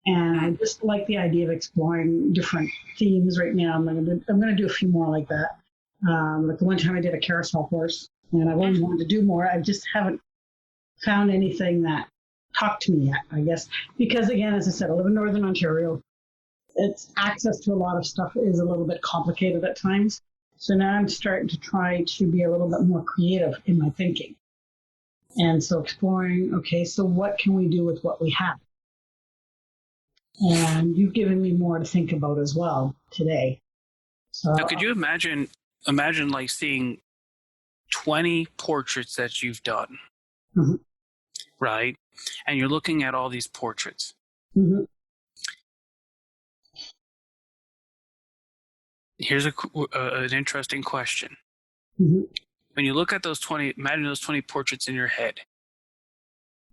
And I just like the idea of exploring different themes right now. I'm going to do a few more like that. Like the one time I did a carousel horse, and I've always wanted to do more. I just haven't found anything that talked to me yet, I guess. Because again, as I said, I live in Northern Ontario. It's access to a lot of stuff is a little bit complicated at times. So now I'm starting to try to be a little bit more creative in my thinking. And so exploring, okay, so what can we do with what we have? And you've given me more to think about as well today. So now, could you imagine like seeing 20 portraits that you've done, mm-hmm. right? And you're looking at all these portraits. Mm-hmm. Here's an interesting question. Mm-hmm. When you look at those 20, imagine those 20 portraits in your head.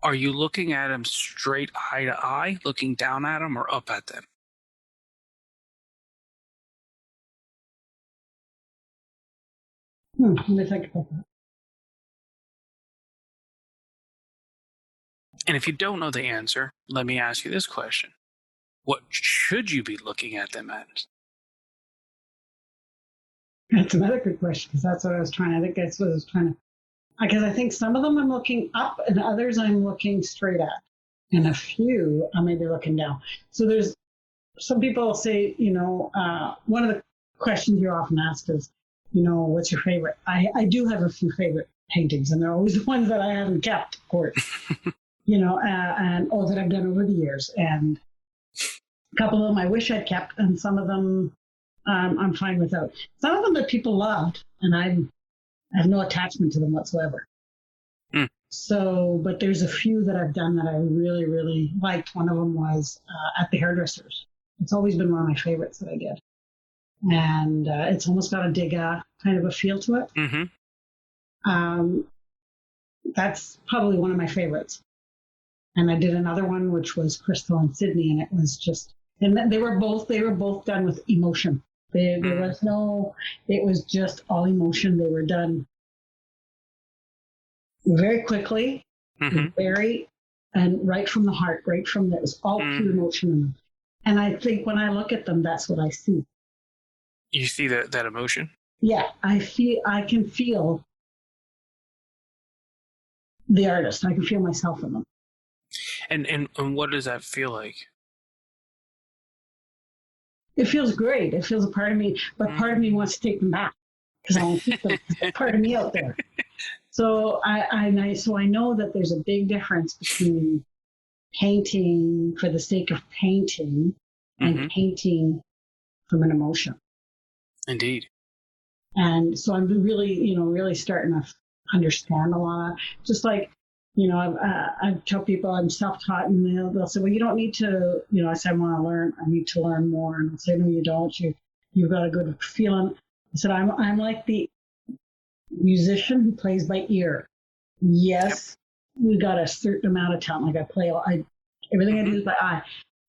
Are you looking at them straight eye to eye, looking down at them, or up at them? Let me think about that. And if you don't know the answer, let me ask you this question. What should you be looking at them at? That's another good question, because that's what I was trying. I think that's what I was trying to. Because I think some of them I'm looking up, and others I'm looking straight at, and a few I may be looking down. So there's some people say, you know, one of the questions you're often asked is, you know, what's your favorite? I do have a few favorite paintings, and they're always the ones that I haven't kept, of course. You know, and all that I've done over the years, and a couple of them I wish I'd kept, and some of them I'm fine without. Some of them that people loved, and I have no attachment to them whatsoever. Mm. So, but there's a few that I've done that I really, really liked. One of them was at the hairdressers. It's always been one of my favorites that I did. And it's almost got a Degas kind of a feel to it. Mm-hmm. That's probably one of my favorites. And I did another one, which was Crystal and Sydney, and it was just, and they were both done with emotion. There was no, it was just all emotion. They were done very quickly, and right from the heart, right from it was all pure emotion in them. And I think when I look at them, that's what I see. You see that emotion? Yeah, I can feel the artist. I can feel myself in them. And what does that feel like? It feels great. It feels a part of me, but part of me wants to take them back because I want to keep them. Part of me out there. So I know that there's a big difference between painting for the sake of painting and painting from an emotion. Indeed. And so I'm really starting to understand a lot. Just like, I tell people I'm self-taught, and they'll say, well, you don't need to, I say, I want to learn. I need to learn more. And I'll say, no, you don't. You've got a good feeling. I said, I'm like the musician who plays by ear. Yes, we got a certain amount of talent. Like everything I do is by eye.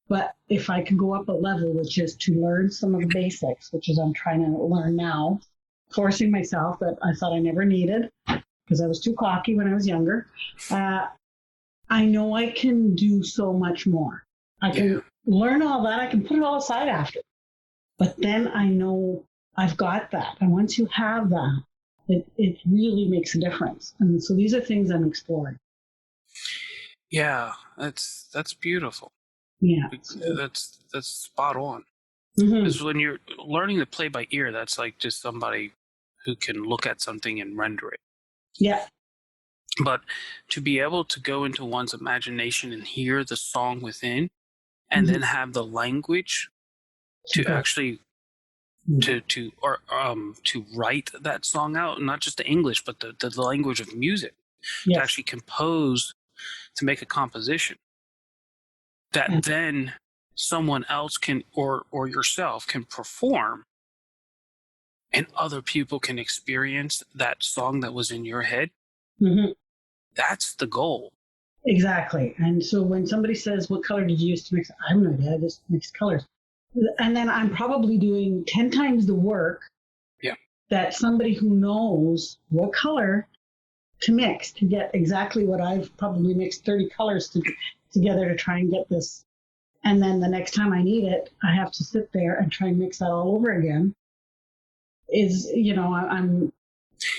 But if I can go up a level, which is to learn some of the basics, which is I'm trying to learn now, forcing myself that I thought I never needed because I was too cocky when I was younger. I know I can do so much more. I can learn all that. I can put it all aside after. But then I know I've got that. And once you have that, it really makes a difference. And so these are things I'm exploring. Yeah, that's beautiful. Yeah. That's spot on. Mm-hmm. Because when you're learning to play by ear, that's like just somebody who can look at something and render it. Yeah. But to be able to go into one's imagination and hear the song within, and then have the language to actually to write that song out, not just the English, but the language of music, to actually compose, to make a composition that then someone else can or yourself can perform, and other people can experience that song that was in your head. That's the goal. Exactly. And so when somebody says, what color did you use to mix? I have no idea. I just mixed colors. And then I'm probably doing 10 times the work that somebody who knows what color to mix to get exactly what I've probably mixed 30 colors together to try and get this. And then the next time I need it, I have to sit there and try and mix that all over again. I'm...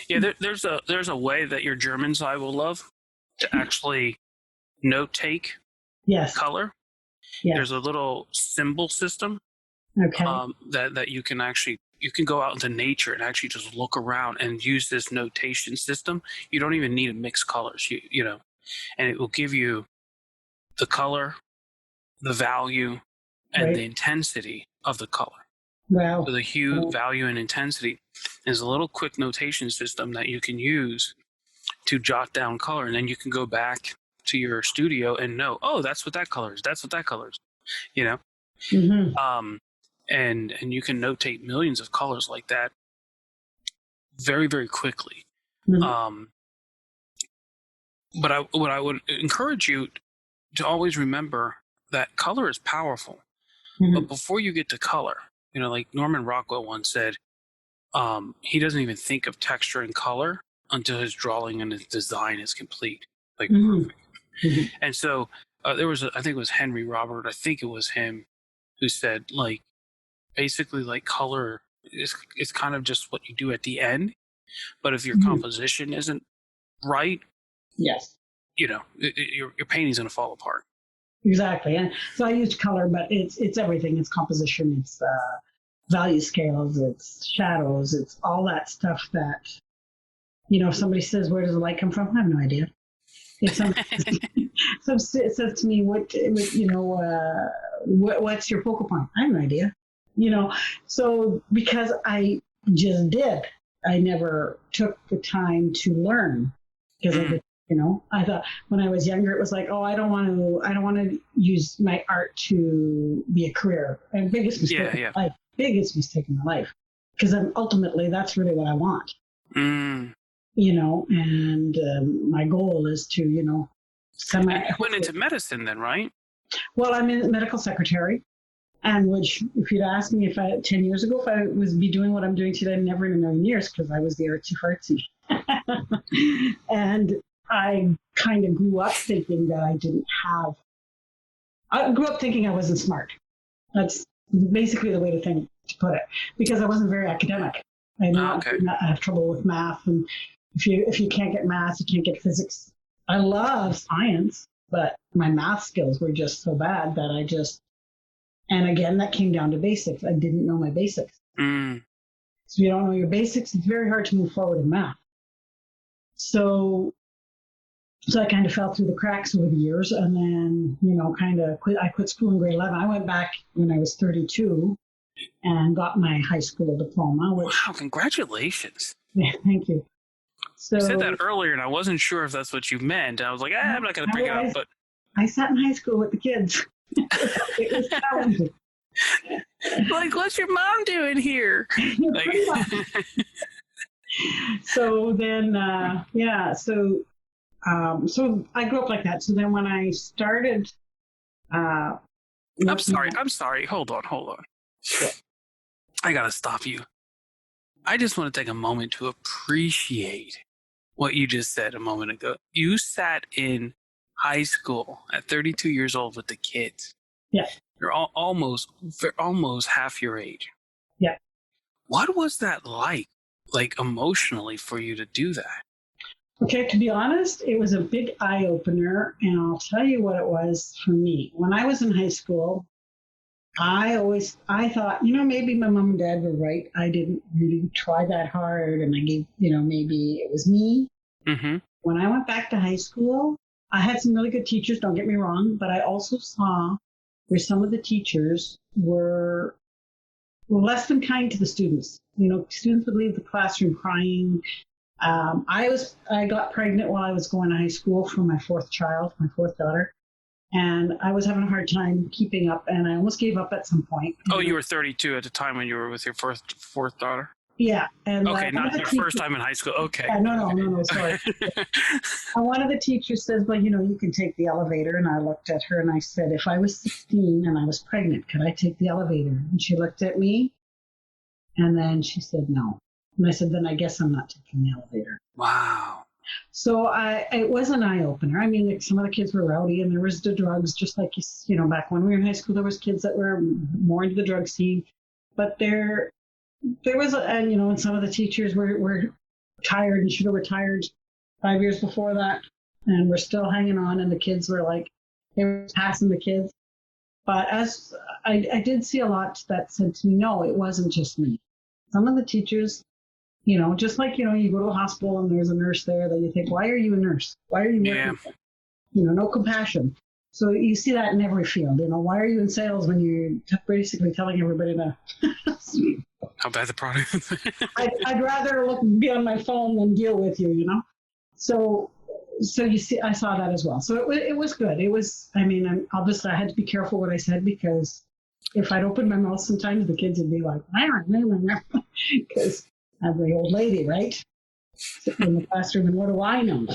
Yeah, there's a way that your German side will love to actually note take color. Yes. There's a little symbol system that you can go out into nature and actually just look around and use this notation system. You don't even need to mix colors, and it will give you the color, the value, and the intensity of the color. Wow. So the hue, value, and intensity is a little quick notation system that you can use to jot down color, and then you can go back to your studio and know, oh, that's what that color is. That's what that color is. And you can notate millions of colors like that very, very quickly. But what I would encourage you to always remember that color is powerful. But before you get to color, like Norman Rockwell once said, he doesn't even think of texture and color until his drawing and his design is complete, like perfect. And so there was, I think it was Henry Robert, I think it was him, who said, like, basically, like, color is kind of just what you do at the end. But if your composition isn't right, your painting's going to fall apart. Exactly. And so I used color, but it's everything. It's composition. It's value scales. It's shadows. It's all that stuff that, if somebody says, where does the light come from? I have no idea. If somebody says to me, what's your focal point? I have no idea. So because I just did, I never took the time to learn because I thought when I was younger, it was like, oh, I don't want to use my art to be a career. And biggest mistake in my life, because ultimately that's really what I want. And my goal is to, You went into medicine then, right? Well, I'm a medical secretary. And which, if you'd asked me 10 years ago, if I was be doing what I'm doing today, never in a million years, because I was the artsy-fartsy. And I kind of grew up thinking that I grew up thinking I wasn't smart. That's basically the way to put it, because I wasn't very academic. I have trouble with math. And if you can't get math, you can't get physics. I love science, but my math skills were just so bad that and again, that came down to basics. I didn't know my basics. So you don't know your basics, it's very hard to move forward in math. So I kind of fell through the cracks over the years, and then, I quit school in grade 11. I went back when I was 32 and got my high school diploma. Wow, congratulations. Yeah, thank you. So, you said that earlier, and I wasn't sure if that's what you meant. I was like, I'm not going to bring it up, but... I sat in high school with the kids. It was challenging. Like, what's your mom doing here? So then, so I grew up like that. So then when I started... I'm sorry. Hold on. Yeah. I got to stop you. I just want to take a moment to appreciate what you just said a moment ago. You sat in high school at 32 years old with the kids. Yeah. You're almost half your age. Yeah. What was that like emotionally for you to do that? Okay, to be honest, it was a big eye-opener, and I'll tell you what it was for me. When I was in high school, I thought, maybe my mom and dad were right. I didn't really try that hard, and I gave, maybe it was me. Mm-hmm. When I went back to high school, I had some really good teachers, don't get me wrong, but I also saw where some of the teachers were less than kind to the students. Students would leave the classroom crying. I got pregnant while I was going to high school for my fourth daughter, and I was having a hard time keeping up, and I almost gave up at some point. Oh, you were 32 at the time when you were with your fourth daughter? Yeah. And okay, not your first time in high school. Okay. Yeah, no, sorry. And one of the teachers says, well, you can take the elevator. And I looked at her and I said, if I was 16 and I was pregnant, could I take the elevator? And she looked at me and then she said, no. And I said, then I guess I'm not taking the elevator. Wow. So it was an eye-opener. I mean, some of the kids were rowdy and there was the drugs, just like, back when we were in high school, there was kids that were more into the drug scene. But there was, and some of the teachers were tired and should have retired 5 years before that, and we're still hanging on. And the kids were like, they were passing the kids. But as I did see a lot that said to me, no, it wasn't just me. Some of the teachers, just like, you go to a hospital and there's a nurse there that you think, why are you a nurse? Why are you working? Yeah. No compassion. So you see that in every field. Why are you in sales when you're basically telling everybody to how bad the product is? I'd rather be on my phone than deal with you, So you see, I saw that as well. So it was good. It was, I had to be careful what I said, because if I'd opened my mouth sometimes, the kids would be like, because I'm the old lady, right? Sitting in the classroom, and what do I know?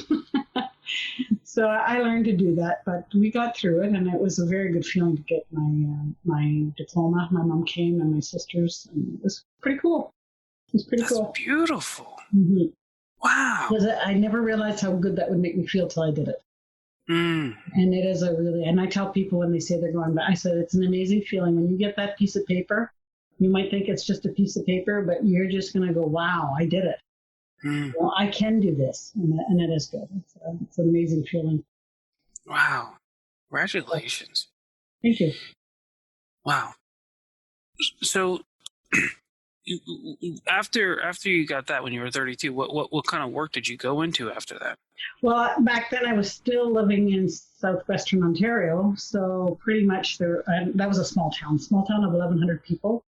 So I learned to do that, but we got through it, and it was a very good feeling to get my diploma. My mom came and my sisters, and it was pretty cool. That's beautiful. Mm-hmm. Wow. Because I never realized how good that would make me feel till I did it. And it is and I tell people when they say they're going back, I said, it's an amazing feeling when you get that piece of paper. You might think it's just a piece of paper, but you're just going to go, wow, I did it. Well, I can do this, and it is good. It's an amazing feeling. Wow. Congratulations. Thank you. Wow. So after you got that when you were 32, what kind of work did you go into after that? Well, back then I was still living in southwestern Ontario, so pretty much that was a small town of 1,100 people.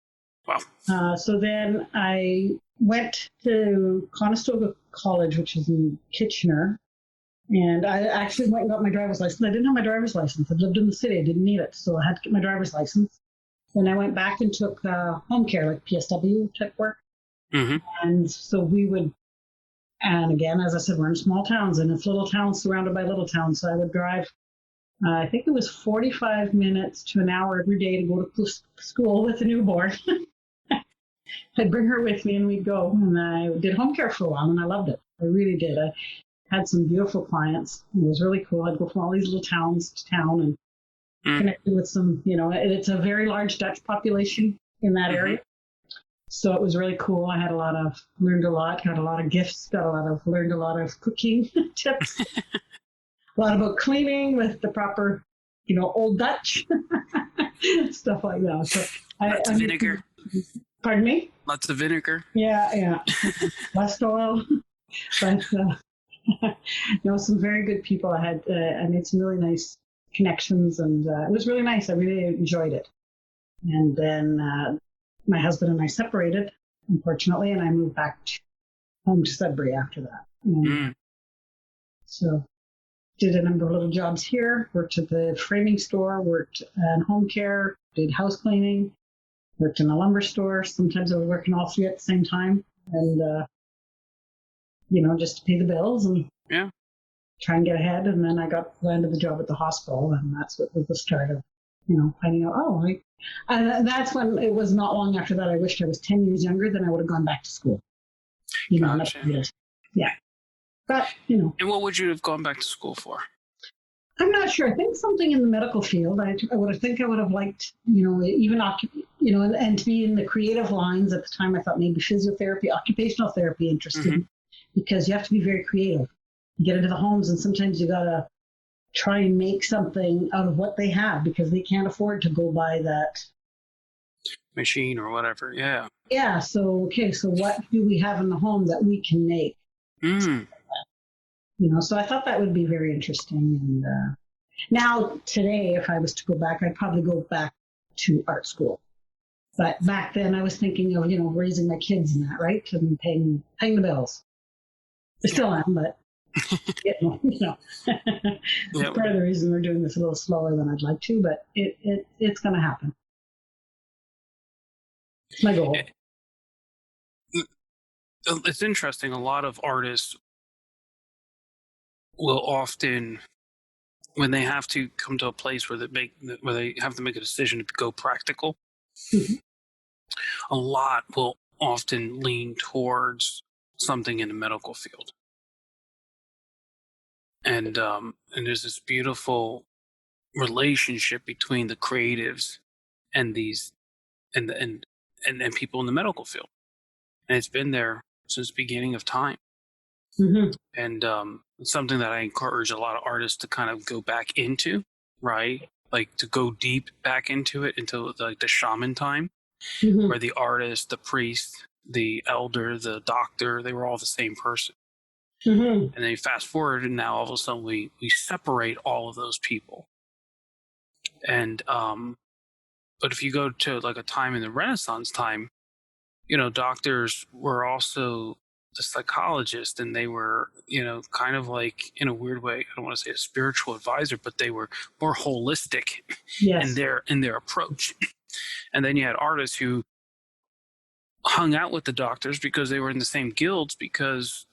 Wow. So then I went to Conestoga College, which is in Kitchener, and I actually went and got my driver's license. I didn't have my driver's license. I lived in the city. I didn't need it, so I had to get my driver's license. Then I went back and took home care, like PSW type work. Mm-hmm. And so we would, and again, as I said, we're in small towns, and it's little towns surrounded by little towns. So I would drive, I think it was 45 minutes to an hour every day to go to school with a newborn. I'd bring her with me and we'd go. And I did home care for a while and I loved it. I really did. I had some beautiful clients. It was really cool. I'd go from all these little towns to town and connected with some, it's a very large Dutch population in that area. So it was really cool. I learned a lot, got a lot of gifts, learned a lot of cooking tips, a lot about cleaning with the proper, old Dutch, stuff like that. So Lots of vinegar. Pardon me? Lots of vinegar. Yeah. Less oil. But, some very good people. I made some really nice connections and it was really nice. I really enjoyed it. And then my husband and I separated, unfortunately, and I moved back home to Sudbury after that. So did a number of little jobs here, worked at the framing store, worked in home care, did house cleaning, worked in a lumber store. Sometimes I was working all three at the same time and, just to pay the bills and try and get ahead. And then I landed the job at the hospital, and that's what was the start of, finding out, and that's when it was not long after that. I wished I was 10 years younger, then I would have gone back to school. Gotcha. Yeah. But, And what would you have gone back to school for? I'm not sure. I think something in the medical field. I would have liked, even, and to be in the creative lines at the time. I thought maybe physiotherapy, occupational therapy interested because you have to be very creative. You get into the homes and sometimes you got to try and make something out of what they have because they can't afford to go buy that machine or whatever. Yeah. Yeah. So what do we have in the home that we can make? So I thought that would be very interesting. And now today, if I was to go back, I'd probably go back to art school. But back then I was thinking of, raising my kids and that, right? And paying the bills. I still am, but It's part of the reason we're doing this a little slower than I'd like to, but it's going to happen. It's my goal. It's interesting. A lot of artists will often, when they have to come to a place where they have to make a decision to go practical, a lot will often lean towards something in the medical field. And there's this beautiful relationship between the creatives and these and people in the medical field, and it's been there since the beginning of time. And it's something that I encourage a lot of artists to kind of go back into, right? Like to go deep back into it, into like the shaman time, where the artist, the priest, the elder, the doctor, they were all the same person. And then you fast forward, and now all of a sudden we separate all of those people. And but if you go to like a time in the Renaissance time, doctors were also the psychologists, and they were, kind of like, in a weird way, I don't want to say a spiritual advisor, but they were more holistic in their approach. And then you had artists who hung out with the doctors because they were in the same guilds, because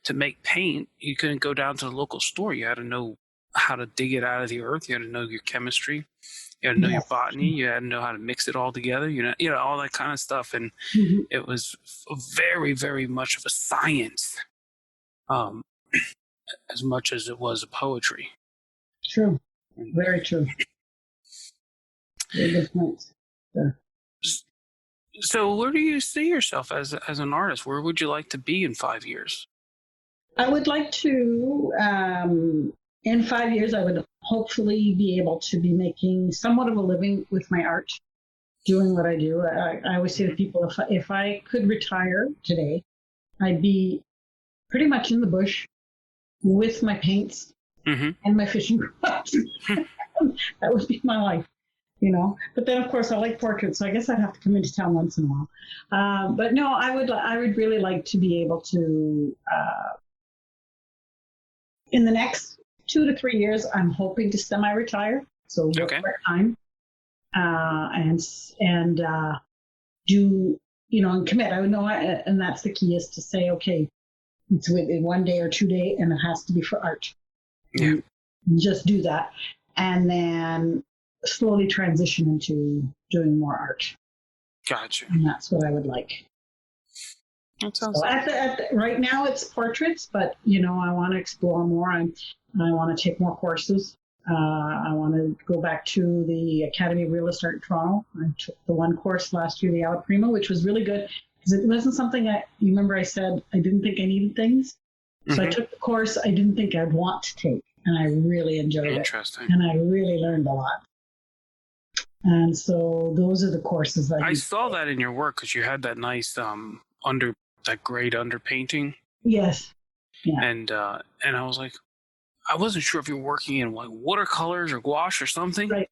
to make paint, you couldn't go down to the local store. You had to know how to dig it out of the earth. You had to know your chemistry. You had to know your botany. You had to know how to mix it all together. All that kind of stuff. And it was very, very much of a science, as much as it was a poetry. True. Very true. Very good points. Yeah. So where do you see yourself as an artist? Where would you like to be in 5 years? I would like to, in 5 years, I would hopefully be able to be making somewhat of a living with my art, doing what I do. I always say to people, if I could retire today, I'd be pretty much in the bush with my paints and my fishing rods. That would be my life. But then of course I like portraits, so I guess I'd have to come into town once in a while. But no, I would really like to be able to, in the next 2 to 3 years, I'm hoping to semi-retire, so work part-time, and do, and commit. I would know, and that's the key, is to say, okay, it's within 1 day or 2 day, and it has to be for art. Yeah. And just do that, and then slowly transition into doing more art. Gotcha. And that's what I would like. That sounds so right now it's portraits, but I want to explore more. I want to take more courses. I want to go back to the Academy of Realist Art in Toronto. I took the one course last year, the Ala Prima, which was really good because it wasn't something you remember I said I didn't think I needed things. So I took the course I didn't think I'd want to take, and I really enjoyed it. Interesting. And I really learned a lot. And so those are the courses I saw that in your work because you had that nice that great underpainting. Yes. Yeah. And I was like, I wasn't sure if you were working in like watercolors or gouache or something. Right.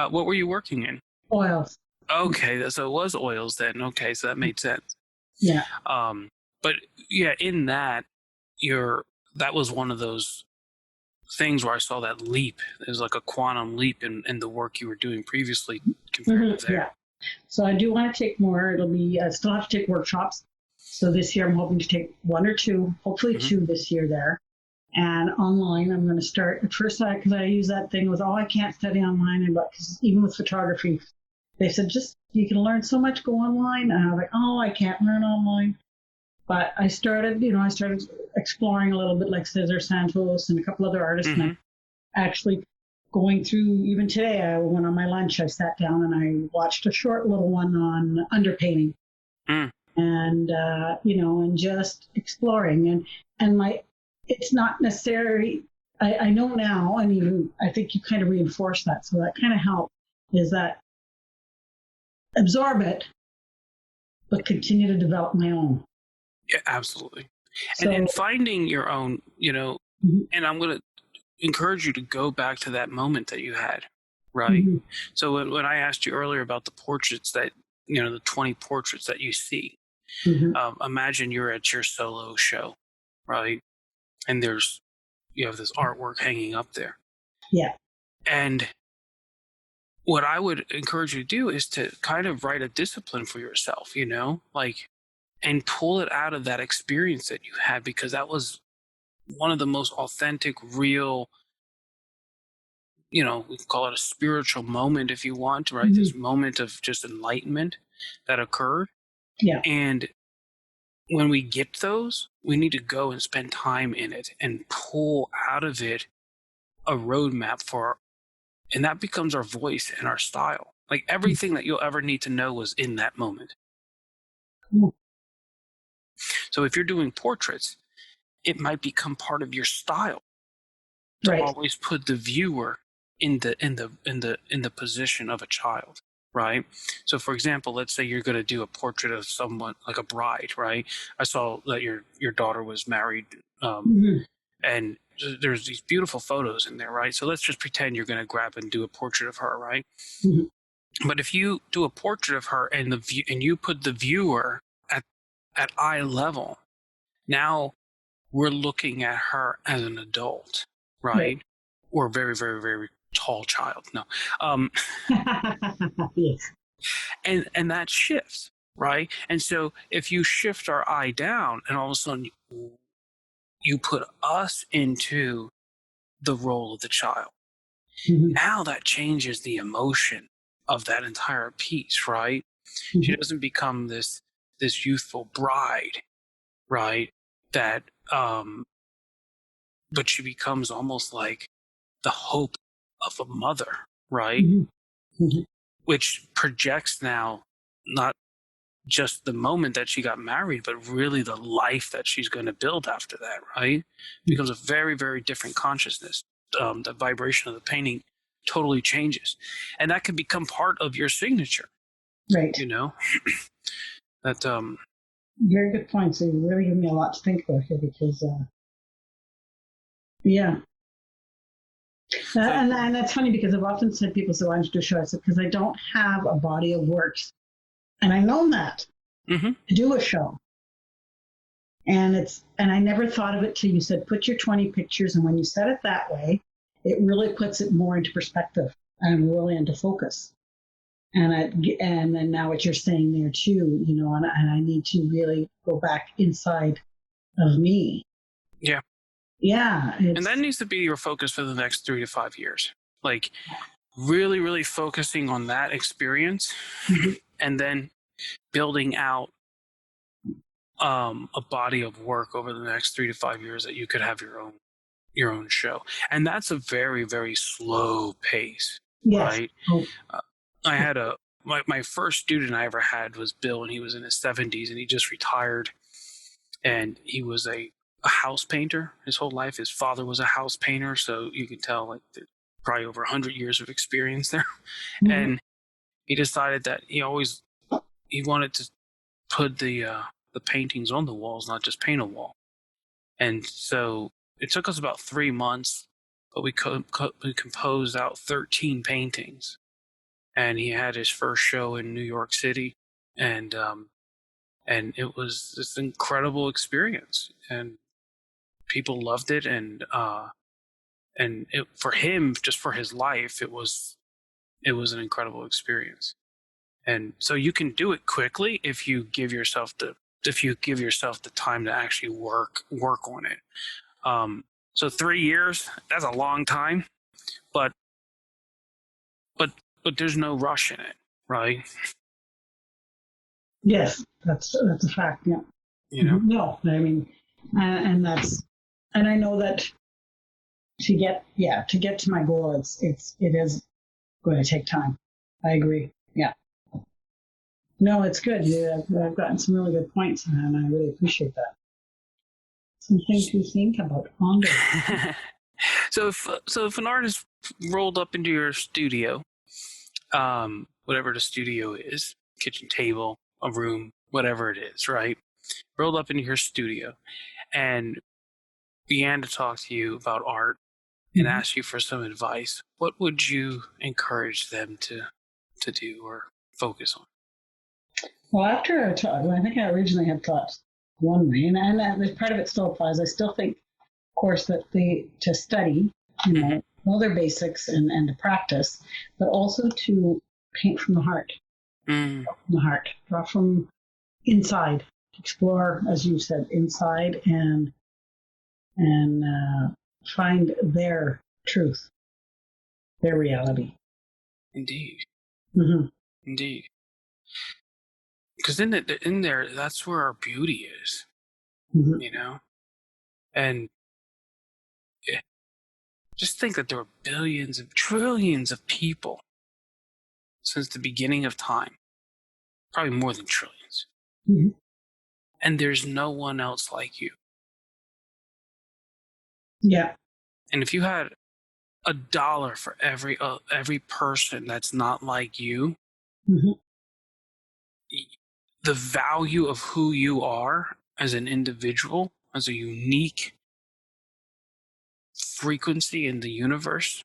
What were you working in? Oils. Okay, so it was oils then. Okay, so that made sense. Yeah. But yeah, in that that was one of those things where I saw that leap. It was like a quantum leap in the work you were doing previously compared to there. Yeah. So I do want to take more. It'll be, I still have to take workshops. So this year I'm hoping to take 1 or 2, hopefully 2 this year there. And online, I'm going to start at first, because I use that thing with, I can't study online. But even with photography, they said, you can learn so much, go online. And I was like, I can't learn online. But I started exploring a little bit, like Cesar Santos and a couple other artists. And I actually going through, even today, I went on my lunch, I sat down and I watched a short little one on underpainting. And, and just exploring. And it's not necessarily, I know now, and even I think you kind of reinforce that. So that kind of helped, is that absorb it, but continue to develop my own. Yeah, absolutely. And finding your own, and I'm going to encourage you to go back to that moment that you had, right? So when I asked you earlier about the portraits that, the 20 portraits that you see, imagine you're at your solo show, right? And you have this artwork hanging up there. Yeah. And what I would encourage you to do is to kind of write a discipline for yourself, and pull it out of that experience that you had, because that was one of the most authentic, real, we can call it a spiritual moment if you want, right? This moment of just enlightenment that occurred. Yeah. And when we get those, we need to go and spend time in it and pull out of it a roadmap and that becomes our voice and our style. Like everything that you'll ever need to know was in that moment. So if you're doing portraits, it might become part of your style to always put the viewer in the position of a child, right? So for example, let's say you're going to do a portrait of someone like a bride, right? I saw that your daughter was married, and there's these beautiful photos in there, right? So let's just pretend you're going to grab and do a portrait of her, right? But if you do a portrait of her and you put the viewer at eye level, now we're looking at her as an adult, right? Or very, very, very tall child. No. Yes. And that shifts, right? And so if you shift our eye down and all of a sudden you put us into the role of the child, now that changes the emotion of that entire piece, right? She doesn't become this youthful bride, right? That but she becomes almost like the hope of a mother, right? Which projects now not just the moment that she got married, but really the life that she's going to build after that, right? Becomes a very, very different consciousness. The vibration of the painting totally changes. And that can become part of your signature. Right. That very good point. So you really give me a lot to think about here, because yeah. And that's funny because I've often said people say, why don't you do a show? I said, because I don't have a body of works. And I know that Mm-hmm. to do a show. And I never thought of it till you said, put your 20 pictures. And when you said it that way, it really puts it more into perspective and really into focus. And then now what you're saying there too, and I need to really go back inside of me. Yeah. Yeah. And that needs to be your focus for the next 3 to 5 years. Like really, really focusing on that experience and then building out a body of work over the next 3 to 5 years that you could have your own show. And that's a very, very slow pace. Yes. Right? I had my first student I ever had was Bill, and he was in his 70s, and he just retired. And he was a house painter his whole life. His father was a house painter, so you can tell like probably over 100 years of experience there. Mm-hmm. And he decided that he wanted to put the paintings on the walls, not just paint a wall. And so it took us about 3 months, but we composed out 13 paintings. And he had his first show in New York City, and it was this incredible experience, and people loved it, and for him, just for his life, it was an incredible experience. And so you can do it quickly if you give yourself the time to actually work on it. So 3 years, that's a long time, but there's no rush in it, right? Yes, that's a fact. Yeah. No, I mean, and I know that to get to my goal, it is going to take time. I agree. Yeah. No, it's good. Yeah, I've gotten some really good points, and I really appreciate that. Something to think about. Ponder. So if an artist rolled up into your studio, whatever the studio is, kitchen table, a room, whatever it is, right? Rolled up into your studio and began to talk to you about art and ask you for some advice, what would you encourage them to do or focus on? Well, after our talk, I think I originally had thought one way, and part of it still applies. I still think, of course, that to study, all their basics and to practice, but also to paint from the heart. From the heart, draw from inside, explore, as you said, inside, and find their truth, their reality. Indeed. Mm-hmm. Indeed. Because in there, that's where our beauty is, and just think that there are billions of trillions of people since the beginning of time, probably more than trillions, and there's no one else like you. Yeah. And if you had $1 for every person that's not like you, the value of who you are as an individual, as a unique frequency in the universe,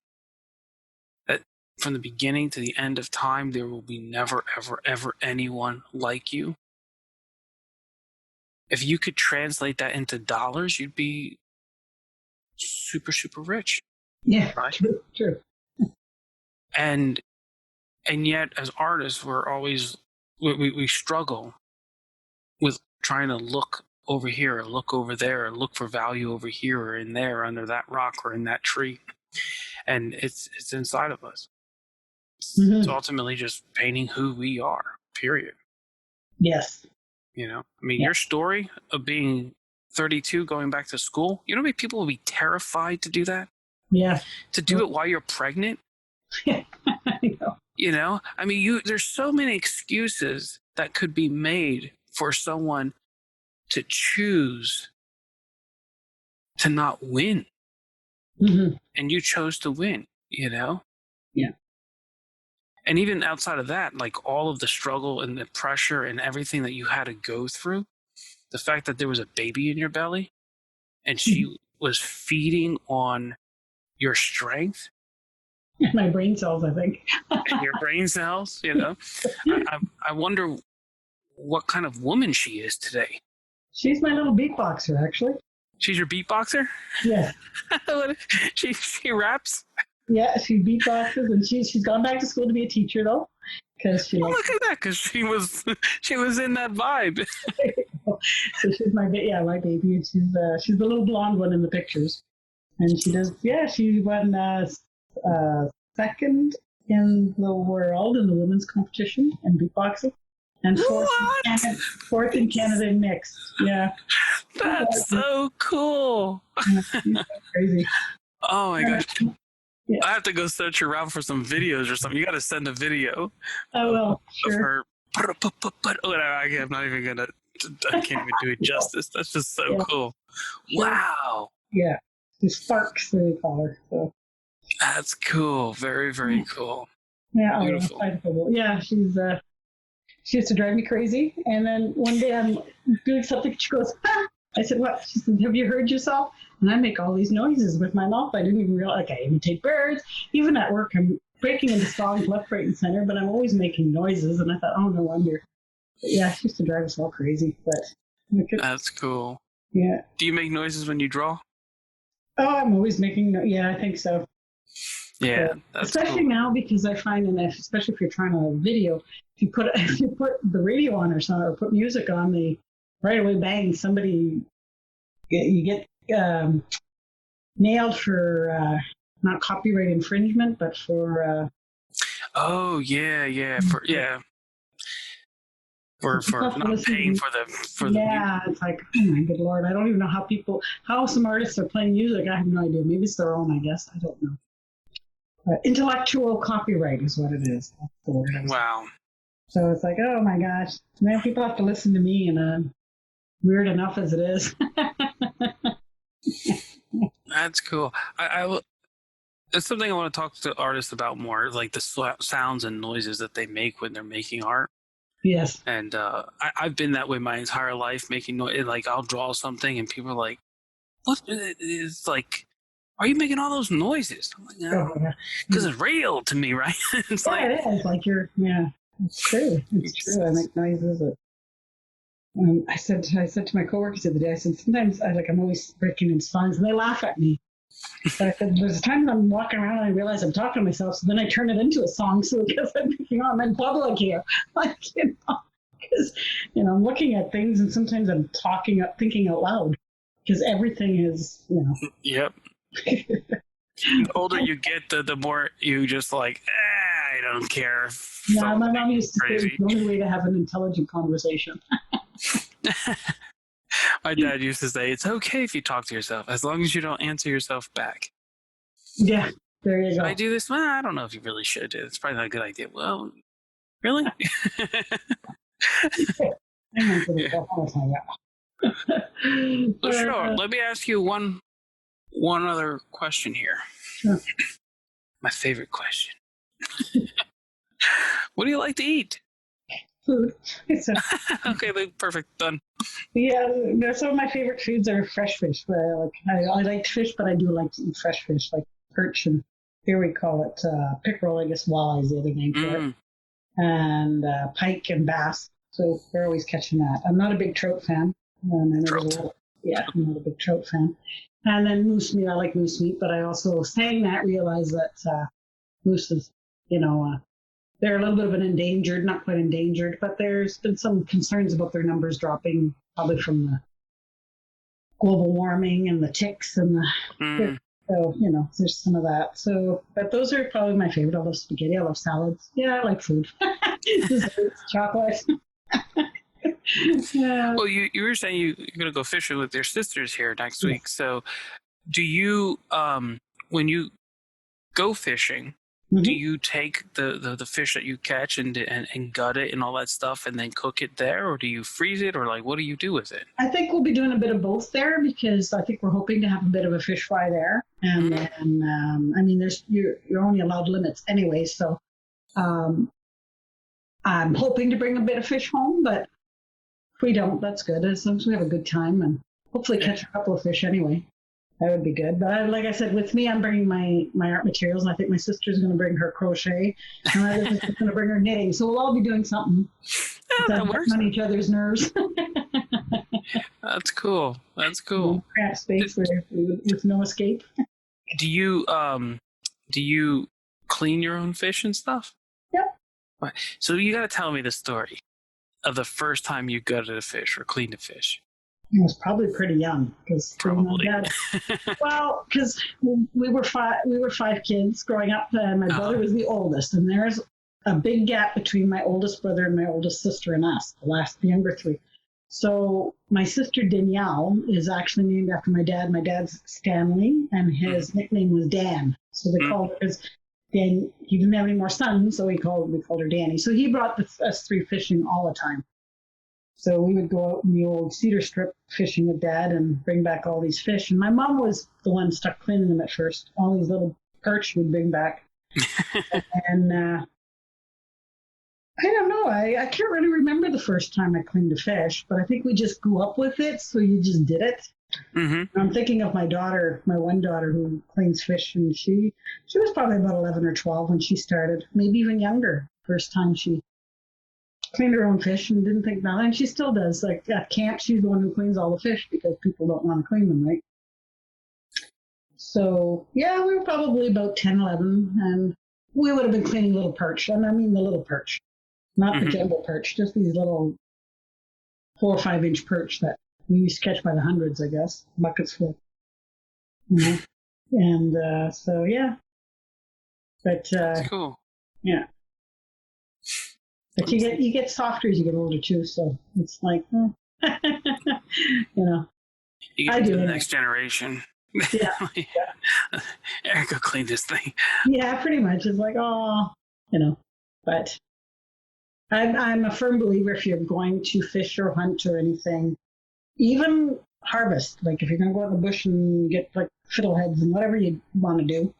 that from the beginning to the end of time, there will be never, ever, ever anyone like you. If you could translate that into dollars, you'd be super, super rich. Yeah, right? True. And yet, as artists, we struggle with trying to look over here or look over there or look for value over here or in there under that rock or in that tree. And it's inside of us. It's ultimately just painting who we are, period. Yes. Your story of being 32 going back to school, you know how many people will be terrified to do that? Yeah. To do it while you're pregnant? I know. There's so many excuses that could be made for someone to choose to not win. And you chose to win, Yeah. And even outside of that, like all of the struggle and the pressure and everything that you had to go through, the fact that there was a baby in your belly and she was feeding on your strength My brain cells, I think. Your brain cells, you know. I wonder what kind of woman she is today. She's my little beatboxer, actually. She's your beatboxer? Yes. she raps? Yeah, she beatboxes, and she's gone back to school to be a teacher, though. Because she look at that, because she was in that vibe. So she's my baby, and she's the little blonde one in the pictures. And she won second in the world in the women's competition in beatboxing, and fourth in Canada mixed. Yeah, that's so cool. Crazy. Oh my gosh. Yeah. I have to go search around for some videos or something. You got to send a video. Oh well, sure. Of her. I'm not even gonna. I can't even do it justice. That's just so cool. Sure. Wow. Yeah, she's Sparks, they call her. So. That's cool. Very, very cool. Yeah, beautiful. Yeah, she used to drive me crazy. And then one day I'm doing something. She goes, "Ah!" I said, "What?" She said, "Have you heard yourself?" And I make all these noises with my mouth. I didn't even realize. Like, I imitate birds. Even at work, I'm breaking into songs left, right, and center. But I'm always making noises. And I thought, oh, no wonder. But yeah, she used to drive us all crazy. But that's cool. Yeah. Do you make noises when you draw? Oh, I'm always making. Yeah, I think so. Yeah, that's especially cool. Now, because I find, and especially if you're trying to video, if you put the radio on or something, or put music on, the right away bang, you get nailed for not copyright infringement, but for for not paying for the music. It's like, oh my good Lord, I don't even know how some artists are playing music. I have no idea. Maybe it's their own, I guess. I don't know. Intellectual copyright is what it is. That's the word. Wow. So it's like, oh my gosh, man, people have to listen to me, and weird enough as it is. That's cool. It's something I want to talk to artists about more, like the sounds and noises that they make when they're making art. Yes. And I've been that way my entire life, making noise. Like, I'll draw something and people are like, what is, like, why are you making all those noises? I'm like, because it's real to me, right? It's it is. Like, it's true. It's true. I make noises. I said to my coworkers the other day, I said, sometimes I'm always breaking in songs, and they laugh at me. But I said, there's times I'm walking around and I realize I'm talking to myself, so then I turn it into a song, so because I'm thinking, I'm in public here. Because, I'm looking at things, and sometimes I'm thinking out loud, because everything is, Yep. The older you get, the more you just like, I don't care. No, my mom used to say it's the only way to have an intelligent conversation. My dad used to say, it's okay if you talk to yourself, as long as you don't answer yourself back. Yeah, there you go. Should I do this? Well, I don't know if you really should. It's probably not a good idea. Well, really? Well, sure. Let me ask you one other question here. Sure. My favorite question. What do you like to eat? Food. Okay, perfect. Done. Yeah, some of my favorite foods are fresh fish. I like fish, but I do like to eat fresh fish, like perch, and here we call it pickerel. I guess walleye is the other name for it, and pike and bass. So we're always catching that. I'm not a big trout fan. Trout. I'm not a big trout fan. And then moose meat. I like moose meat, but I also, saying that, realize that moose is, they're a little bit of an endangered, not quite endangered, but there's been some concerns about their numbers dropping, probably from the global warming and the ticks and so, there's some of that. So, but those are probably my favorite. I love spaghetti. I love salads. Yeah, I like food. Desserts, chocolate. Yeah. Well, you were saying you're going to go fishing with your sisters here next week. So do you, when you go fishing, do you take the fish that you catch and gut it and all that stuff and then cook it there, or do you freeze it, or like what do you do with it? I think we'll be doing a bit of both there, because I think we're hoping to have a bit of a fish fry there, and then you're only allowed limits anyway, so I'm hoping to bring a bit of fish home, but if we don't, that's good. As long as we have a good time and hopefully catch a couple of fish anyway. That would be good. But like I said, with me, I'm bringing my art materials, and I think my sister's going to bring her crochet, and my other sister's going to bring her knitting. So we'll all be doing something Yeah, that works. on each other's nerves. That's cool. That's cool. Cramped space with no escape. Do you clean your own fish and stuff? Yep. So you got to tell me the story of the first time you gutted a fish or cleaned a fish. I was probably pretty young because Probably. well, because we were five kids growing up, and my brother was the oldest, and there's a big gap between my oldest brother and my oldest sister and us, the younger three. So my sister Danielle is actually named after my dad. My dad's Stanley, and his nickname was Dan. So they called her because Dan. He didn't have any more sons, so we called her Danny. So he brought us three fishing all the time. So we would go out in the old cedar strip fishing with Dad and bring back all these fish. And my mom was the one stuck cleaning them at first. All these little perch we'd bring back. And I don't know. I can't really remember the first time I cleaned a fish, but I think we just grew up with it. So you just did it. Mm-hmm. I'm thinking of my daughter, my one daughter who cleans fish. And she was probably about 11 or 12 when she started, maybe even younger. First time she cleaned her own fish and didn't think nothing. And she still does. Like at camp, she's the one who cleans all the fish because people don't want to clean them, right? So, yeah, we were probably about 10, 11, and we would have been cleaning little perch. And I mean the little perch, not the jumbo perch, just these little 4 or 5 inch perch that we used to catch by the hundreds, I guess, buckets full. And so, yeah. But, That's cool. Yeah. But you get softer as you get older too, so it's like, you know. You get to the next generation. Yeah. Erica, clean this thing. Yeah, pretty much. It's like, oh, But I'm a firm believer if you're going to fish or hunt or anything, even harvest, like if you're going to go out in the bush and get like fiddleheads and whatever you want to do,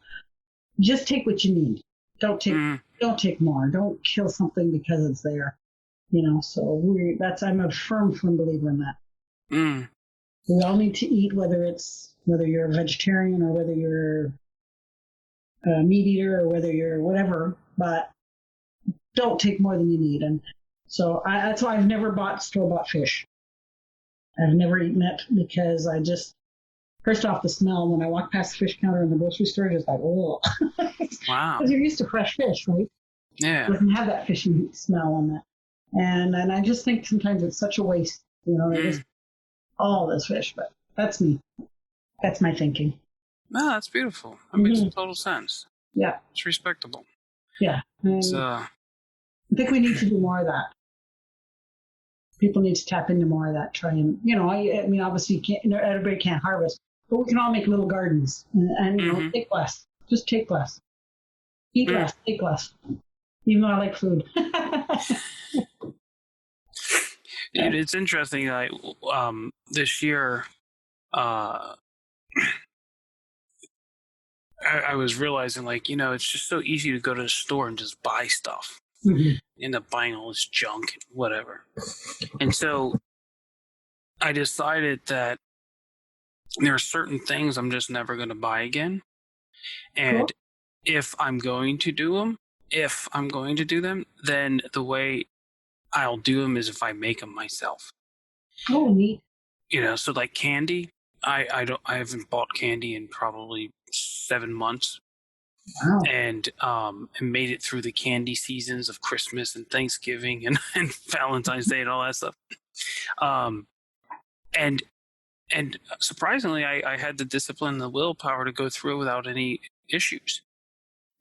just take what you need. Don't take more. Don't kill something because it's there. So I'm a firm believer in that. We all need to eat, whether you're a vegetarian or whether you're a meat eater or whether you're whatever, but don't take more than you need. And so that's why I've never bought store-bought fish. I've never eaten it because first off, the smell, when I walk past the fish counter in the grocery store, just like, oh. Wow. Because you're used to fresh fish, right? Yeah. It doesn't have that fishy smell on that. And I just think sometimes it's such a waste, just all this fish. But that's me. That's my thinking. No, that's beautiful. That makes total sense. Yeah. It's respectable. Yeah. I think we need to do more of that. People need to tap into more of that. Try and, I mean, obviously, everybody can't harvest, but we can all make little gardens and take less. Just take less. Eat less, take less. Even though I like food. Dude, it's interesting. Like this year, I was realizing, like, it's just so easy to go to the store and just buy stuff. End up buying all this junk and whatever. And so I decided that there are certain things I'm just never going to buy again. And if I'm going to do them, then the way I'll do them is if I make them myself. Oh, neat. So like candy, I haven't bought candy in probably 7 months. Wow. And made it through the candy seasons of Christmas and Thanksgiving and Valentine's Day and all that stuff. And surprisingly, I had the discipline and the willpower to go through it without any issues.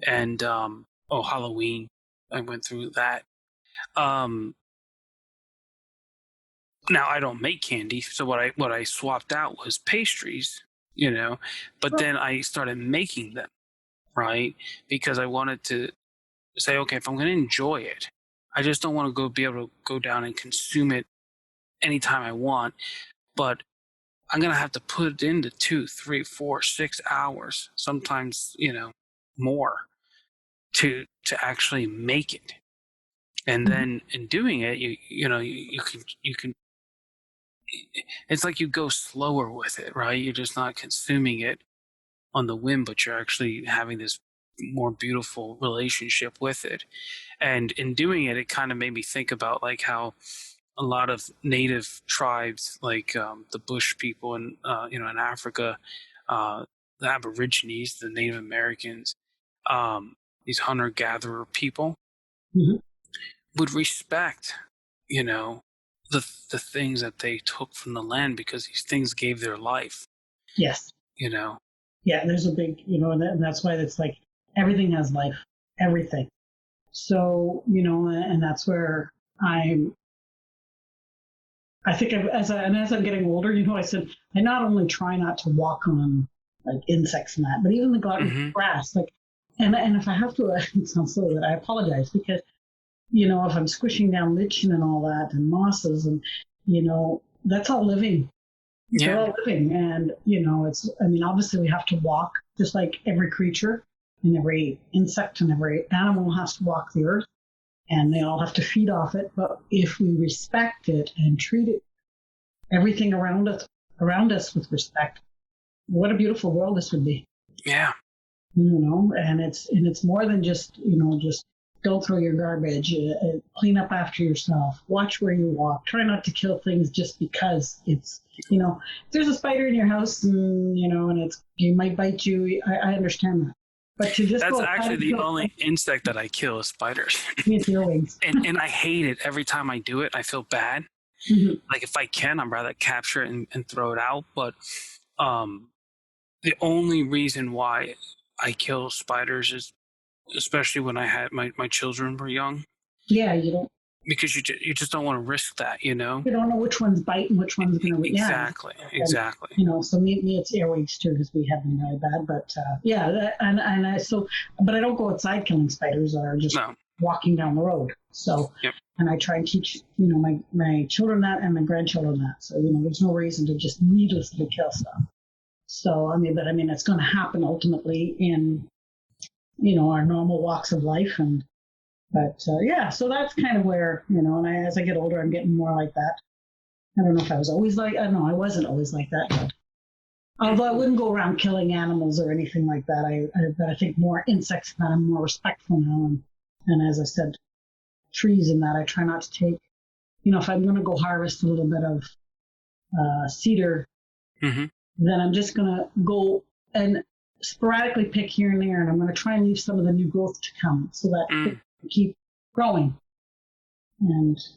And Halloween, I went through that. Now I don't make candy, so what I swapped out was pastries, but then I started making them, right? Because I wanted to say, okay, if I'm going to enjoy it, I just don't want to be able to go down and consume it anytime I want, but I'm going to have to put it into 2, 3, 4, 6 hours, sometimes, more to actually make it. And then in doing it, you can it's like you go slower with it, right? You're just not consuming it on the whim, but you're actually having this more beautiful relationship with it. And in doing it, it kind of made me think about like how a lot of native tribes, like the Bush people in in Africa, the Aborigines, the Native Americans, these hunter-gatherer people Mhm. would respect, you know, the things that they took from the land because these things gave their life, Yes. you know. Yeah, there's a big, and that's why it's like everything has life, everything. So, and that's where I'm, I think as I'm getting older, I said, I not only try not to walk on like insects and that, but even the garden Mm-hmm. grass, like, and if I have to, it sounds silly, but I apologize because, if I'm squishing down lichen and all that and mosses and, that's all living. They're Yeah. all living. And, obviously we have to walk just like every creature and every insect and every animal has to walk the earth and they all have to feed off it. But if we respect it and treat it, everything around us with respect, what a beautiful world this would be. Yeah. And it's more than just don't throw your garbage, clean up after yourself, watch where you walk, try not to kill things just because it's, if there's a spider in your house and, and you might bite you. I understand that. But to just That's go actually the only insect that I kill is spiders. with your wings. and I hate it every time I do it. I feel bad. Mm-hmm. Like if I can, I'd rather capture it and throw it out. But um, the only reason why I kill spiders is especially when I had my children were young, Yeah, you don't because you just don't want to risk that, you know. you don't know which one's bite and which one's going to. Yeah. Exactly. So me, it's airwaves too because we have them really bad. But and I but I don't go outside killing spiders or just No. walking down the road. So, Yep. and I try and teach my children that and my grandchildren that. So there's no reason to just needlessly kill stuff. So it's going to happen ultimately in our normal walks of life so that's kind of where and as I get older, I'm getting more like that. I don't know if I was always like, I don't know, I wasn't always like that. But although I wouldn't go around killing animals or anything like that, but I think more insects that I'm more respectful now. And as I said, trees and that I try not to take, if I'm going to go harvest a little bit of cedar, Mm-hmm. then I'm just going to go and sporadically pick here and there. And I'm going to try and leave some of the new growth to come so that it can keep growing. And so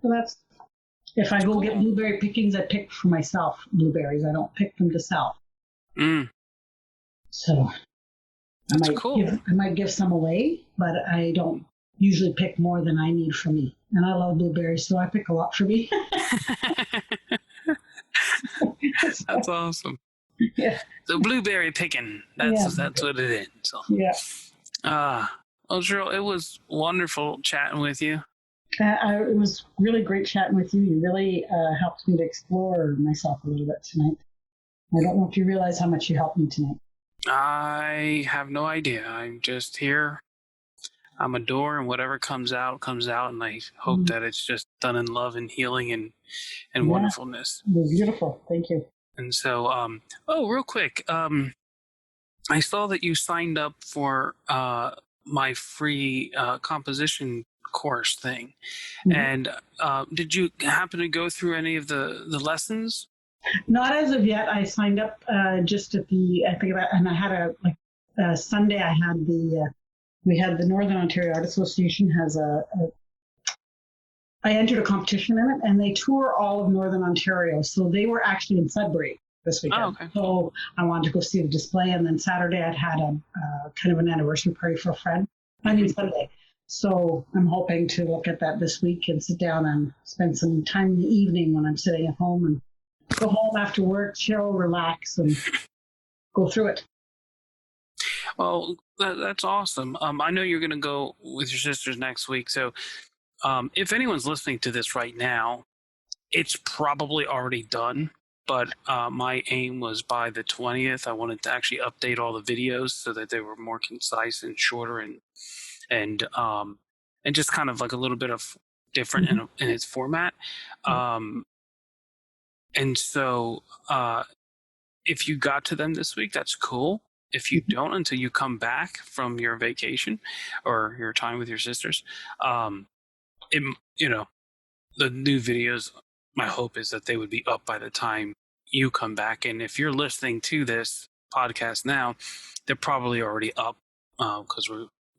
that's, if I go get blueberry pickings, I pick for myself blueberries. I don't pick them to sell. So I might give some away, but I don't usually pick more than I need for me. And I love blueberries, so I pick a lot for me. That's awesome. Yeah. So blueberry picking. That's what it is. So. Yeah. Well, Sheryl, it was wonderful chatting with you. It was really great chatting with you. You really helped me to explore myself a little bit tonight. I don't know if you realize how much you helped me tonight. I have no idea. I'm just here. I'm a door, and whatever comes out, and I hope that it's just done in love and healing and wonderfulness. It was beautiful. Thank you. And so, real quick, I saw that you signed up for my free composition course thing. And did you happen to go through any of the lessons? Not as of yet. I signed up just at and I had Sunday. I had we had the Northern Ontario Art Association has I entered a competition in it, and they tour all of Northern Ontario. So they were actually in Sudbury this weekend. Oh, okay. So I wanted to go see the display, and then Saturday I'd had a kind of an anniversary party for a friend. Sunday. So I'm hoping to look at that this week and sit down and spend some time in the evening when I'm sitting at home and go home after work, chill, relax, and go through it. Well, that's awesome. I know you're going to go with your sisters next week. So if anyone's listening to this right now, it's probably already done. But my aim was by the 20th, I wanted to actually update all the videos so that they were more concise and shorter and just kind of like a little bit of different in its format. And so if you got to them this week, that's cool. If you don't until you come back from your vacation or your time with your sisters, the new videos, my hope is that they would be up by the time you come back. And if you're listening to this podcast now, they're probably already up because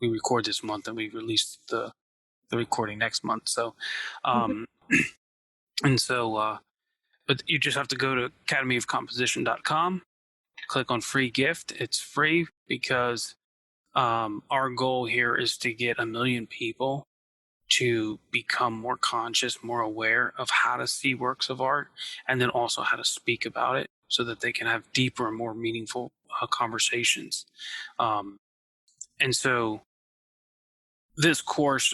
we record this month and we release the recording next month. So, and so, but you just have to go to academyofcomposition.com, click on free gift. It's free because our goal here is to get 1 million people to become more conscious, more aware of how to see works of art, and then also how to speak about it so that they can have deeper and more meaningful conversations. And so this course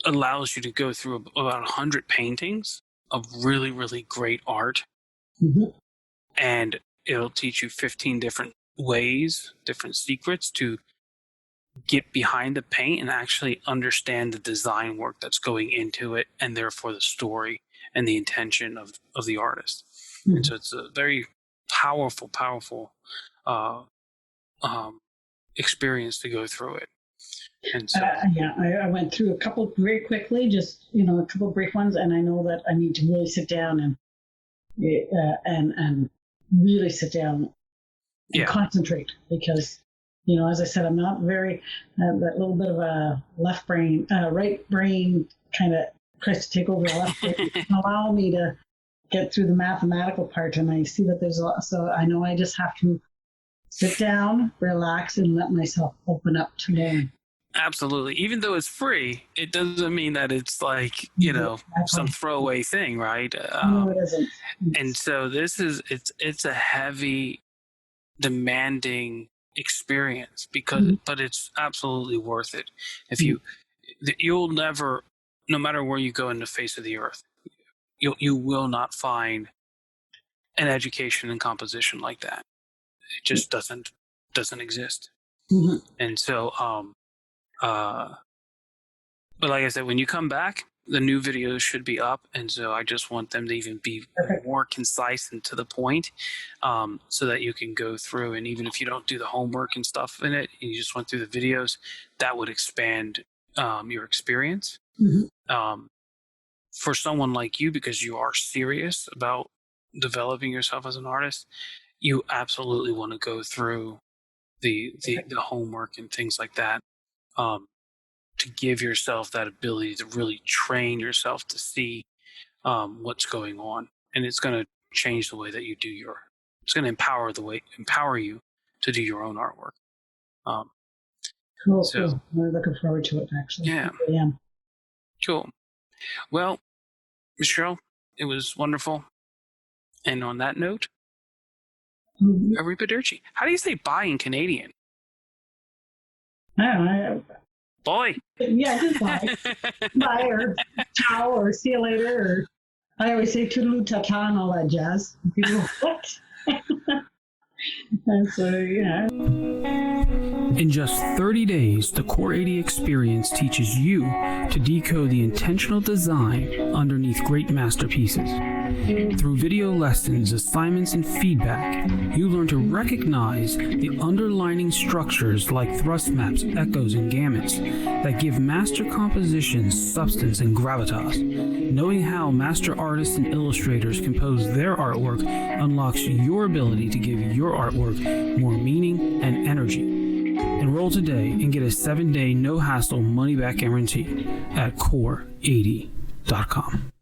allows you to go through about 100 paintings of really, really great art. Mm-hmm. And it'll teach you 15 different ways, different secrets to get behind the paint and actually understand the design work that's going into it, and therefore the story and the intention of the artist. Mm-hmm. And so it's a very powerful experience to go through it. And so, I went through a couple very quickly, just a couple brief ones, and I know that I need to really sit down and really sit down and concentrate, because as I said, I'm not very that little bit of a right brain kind of tries to take over the left brain and allow me to get through the mathematical part, and I see that there's a lot, so I know I just have to sit down, relax, and let myself open up to learn. Absolutely. Even though it's free, it doesn't mean that it's like, some throwaway thing, right? No, it isn't. And so it's a heavy, demanding experience but it's absolutely worth it. If you'll never, no matter where you go in the face of the earth, you will not find an education in composition like that. It just doesn't exist. Mm-hmm. And so, but like I said, when you come back, the new videos should be up. And so I just want them to even be more concise and to the point, so that you can go through. And even if you don't do the homework and stuff in it, and you just went through the videos, that would expand your experience. Mm-hmm. For someone like you, because you are serious about developing yourself as an artist, you absolutely want to go through the homework and things like that, to give yourself that ability to really train yourself to see what's going on. And it's going to change the way that you do it's going to empower you to do your own artwork. Cool. I'm really looking forward to it, actually. Yeah. I am. Cool. Well, Ms. Sheryl, it was wonderful. And on that note, arrivederci. How do you say bye in Canadian? I don't know. Boy. Yeah, just bye. Bye, or ciao, or see you later, or I always say toodaloo ta-ta and all that jazz. People go, what? And so, In just 30 days, the Core 80 experience teaches you to decode the intentional design underneath great masterpieces. Through video lessons, assignments, and feedback, you learn to recognize the underlying structures like thrust maps, echoes, and gamuts that give master compositions substance and gravitas. Knowing how master artists and illustrators compose their artwork unlocks your ability to give your artwork more meaning and energy. Enroll today and get a 7-day no-hassle money-back guarantee at core80.com.